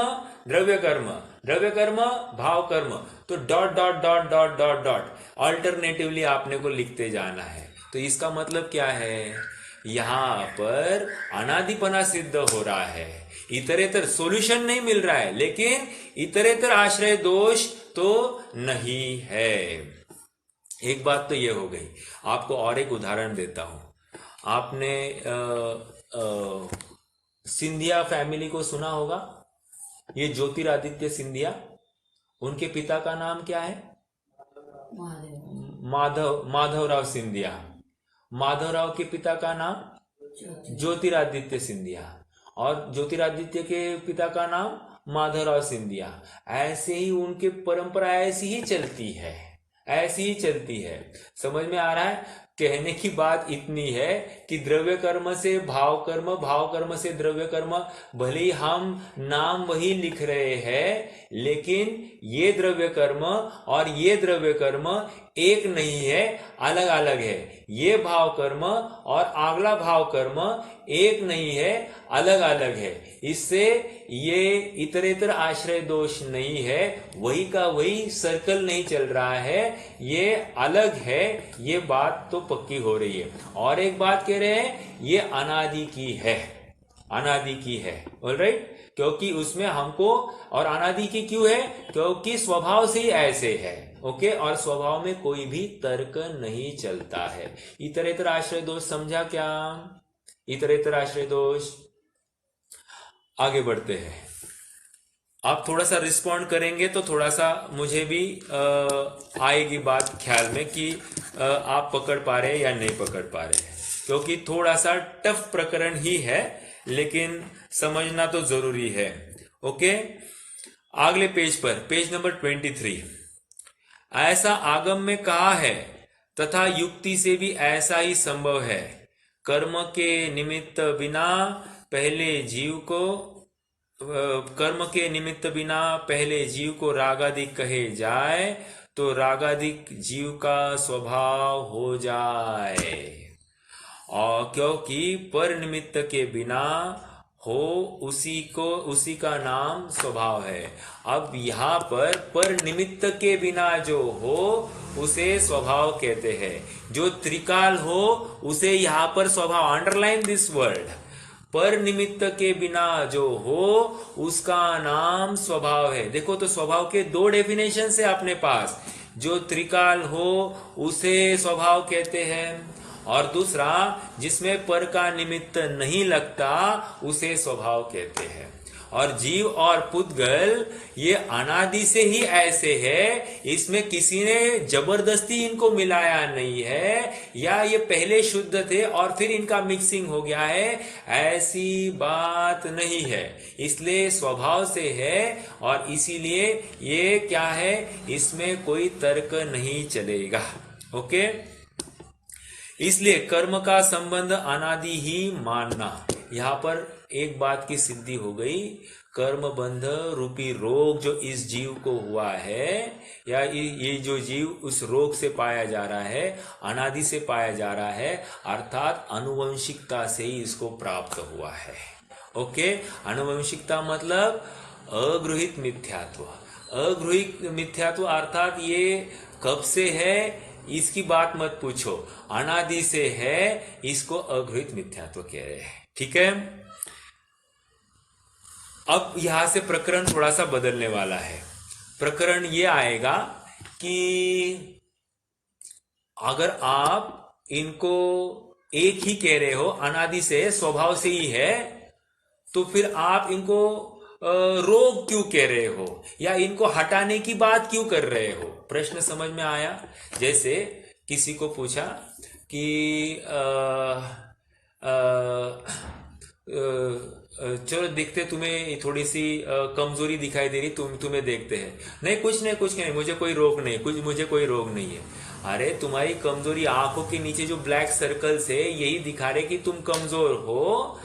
द्रव्य कर्म, द्रव्य कर्म, भाव कर्म, तो dot dot dot dot dot dot alternatively आपने को लिखते जाना है। तो इसका मतलब क्या है? यहां पर अनादिपना सिद्ध हो रहा है, इतरेतर सॉल्यूशन नहीं मिल रहा है, लेकिन इतरेतर आश्रय दोष तो नहीं है। एक बात तो ये हो गई। आपको और एक उदाहरण देता हूं। आपने सिंधिया फैमिली को सुना होगा, ये ज्योतिरादित्य सिंधिया, उनके पिता का नाम क्या है? माधवराव सिंधिया। माधवराव के पिता का नाम ज्योतिरादित्य सिंधिया, और ज्योतिरादित्य के पिता का नाम माधवराव सिंधिया। ऐसे ही उनकी परंपरा ऐसी ही चलती है, ऐसी ही चलती है। समझ में आ रहा है? कहने की बात इतनी है कि द्रव्य कर्म से भाव कर्म, भाव कर्म से द्रव्य कर्म, भले ही हम नाम वही लिख रहे हैं, लेकिन ये द्रव्य कर्म और ये द्रव्य कर्म एक नहीं है, अलग अलग है। ये भाव कर्म और अगला भाव कर्म एक नहीं है, अलग अलग है। इससे ये इतरेतर आश्रय दोष नहीं है, वही का वही सर्कल नहीं चल रहा है, ये अलग है। ये बात तो पक्की हो रही है। और एक बात कह रहे हैं, ये अनादि की है, अनादि की है। ऑलराइट, क्योंकि उसमें हमको, और अनादि की क्यों है? क्योंकि स्वभाव से ही ऐसे है। ओके, और स्वभाव में कोई भी तर्क नहीं चलता है। इतरेतर आश्रय दोष समझा क्या? इतरेतर आश्रय दोष। आगे बढ़ते हैं। आप थोड़ा सा रिस्पॉन्ड करेंगे तो थोड़ा सा मुझे भी आएगी बात ख्याल में कि आप पकड़ पा रहे हैं या नहीं पकड़ पा रहे हैं, क्योंकि थोड़ा सा टफ प्रकरण ही है, लेकिन समझना तो जरूरी है। ओके, अगले पेज पर, पेज नंबर 23। ऐसा आगम में कहा है तथा युक्ति से भी ऐसा ही संभव है। कर्म के निमित्त बिना पहले जीव को कर्म के निमित्त बिना पहले जीव को रागादिक कहे जाए तो रागादिक जीव का स्वभाव हो जाए, और क्योंकि पर निमित्त के बिना हो उसी का नाम स्वभाव है। अब यहाँ पर निमित्त के बिना जो हो उसे स्वभाव कहते हैं। जो त्रिकाल हो उसे यहाँ पर स्वभाव, अंडरलाइन दिस वर्ड, पर निमित्त के बिना जो हो उसका नाम स्वभाव है। देखो तो स्वभाव के दो डेफिनेशन है अपने पास। जो त्रिकाल हो उसे स्वभाव कहते हैं, और दूसरा जिसमें पर का निमित्त नहीं लगता उसे स्वभाव कहते हैं। और जीव और पुद्गल ये अनादि से ही ऐसे है, इसमें किसी ने जबरदस्ती इनको मिलाया नहीं है, या ये पहले शुद्ध थे और फिर इनका मिक्सिंग हो गया है, ऐसी बात नहीं है। इसलिए स्वभाव से है, और इसीलिए ये क्या है, इसमें कोई तर्क नहीं चलेगा। ओके, इसलिए कर्म का संबंध अनादि ही मानना। यहां पर एक बात की सिद्धि हो गई, कर्म बंध रूपी रोग जो इस जीव को हुआ है, या ये जो जीव उस रोग से पाया जा रहा है, अनादि से पाया जा रहा है, अर्थात अनुवंशिकता से ही इसको प्राप्त हुआ है। ओके, अनुवंशिकता मतलब अगृहित मिथ्यात्व। अगृहित मिथ्यात्व अर्थात ये कब से है इसकी बात मत पूछो, अनादि से है, इसको अगृहित मिथ्यात्व कह रहे हैं। ठीक है, अब यहां से प्रकरण थोड़ा सा बदलने वाला है। प्रकरण ये आएगा कि अगर आप इनको एक ही कह रहे हो, अनादि से, स्वभाव से ही है, तो फिर आप इनको रोग क्यों कह रहे हो, या इनको हटाने की बात क्यों कर रहे हो? प्रश्न समझ में आया? जैसे किसी को पूछा कि चलो देखते, तुम्हें थोड़ी सी कमजोरी दिखाई दे रही, तुम्हें देखते हैं। नहीं कुछ नहीं, मुझे कोई रोग नहीं, मुझे कोई रोग नहीं है। अरे तुम्हारी कमजोरी आंखों के नीचे जो ब्लैक सर्कल्स है यही दिखा रहे कि तुम कमजोर हो,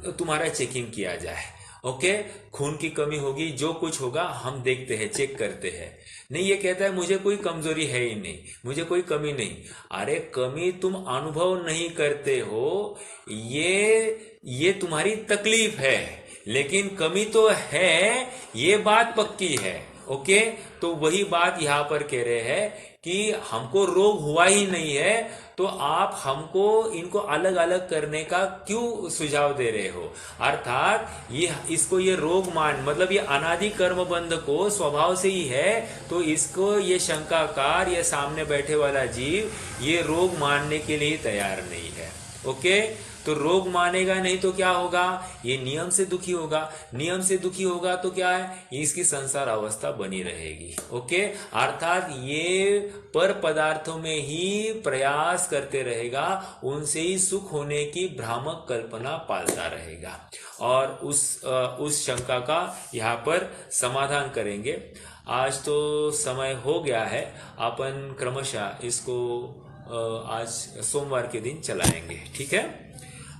तुम्हारा चेकिंग किया जाए। ओके, खून की कमी होगी, जो कुछ होगा हम देखते हैं, चेक करते हैं। नहीं, ये कहता है मुझे कोई कमजोरी है ही नहीं, मुझे कोई कमी नहीं। अरे कमी तुम अनुभव नहीं करते हो, ये तुम्हारी तकलीफ है, लेकिन कमी तो है, ये बात पक्की है। ओके, तो वही बात यहां पर कह रहे हैं कि हमको रोग हुआ ही नहीं है, तो आप हमको इनको अलग अलग करने का क्यों सुझाव दे रहे हो? अर्थात ये रोग मान, मतलब ये अनादि कर्म बंध को स्वभाव से ही है, तो इसको ये शंकाकार, ये सामने बैठे वाला जीव ये रोग मानने के लिए तैयार नहीं है। ओके, तो रोग मानेगा नहीं तो क्या होगा? ये नियम से दुखी होगा। नियम से दुखी होगा तो क्या है? इसकी संसार अवस्था बनी रहेगी। ओके, अर्थात ये पर पदार्थों में ही प्रयास करते रहेगा, उनसे ही सुख होने की भ्रामक कल्पना पालता रहेगा। और उस शंका का यहाँ पर समाधान करेंगे। आज तो समय हो गया है, अपन क्रमशः इसको आज सोमवार के दिन चलाएंगे। ठीक है,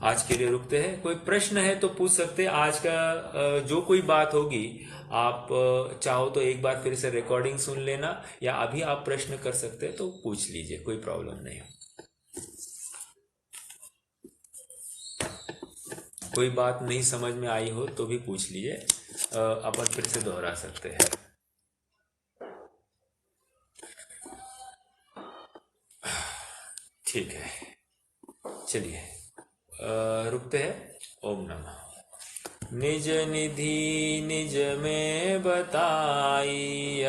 आज के लिए रुकते हैं। कोई प्रश्न है तो पूछ सकते हैं। आज का जो कोई बात होगी आप चाहो तो एक बार फिर से रिकॉर्डिंग सुन लेना, या अभी आप प्रश्न कर सकते हैं तो पूछ लीजिए, कोई प्रॉब्लम नहीं। कोई बात नहीं समझ में आई हो तो भी पूछ लीजिए, अपन फिर से दोहरा सकते हैं। ठीक है, चलिए रुकते हैं। ओम नमः। निज निधि निज में बताई,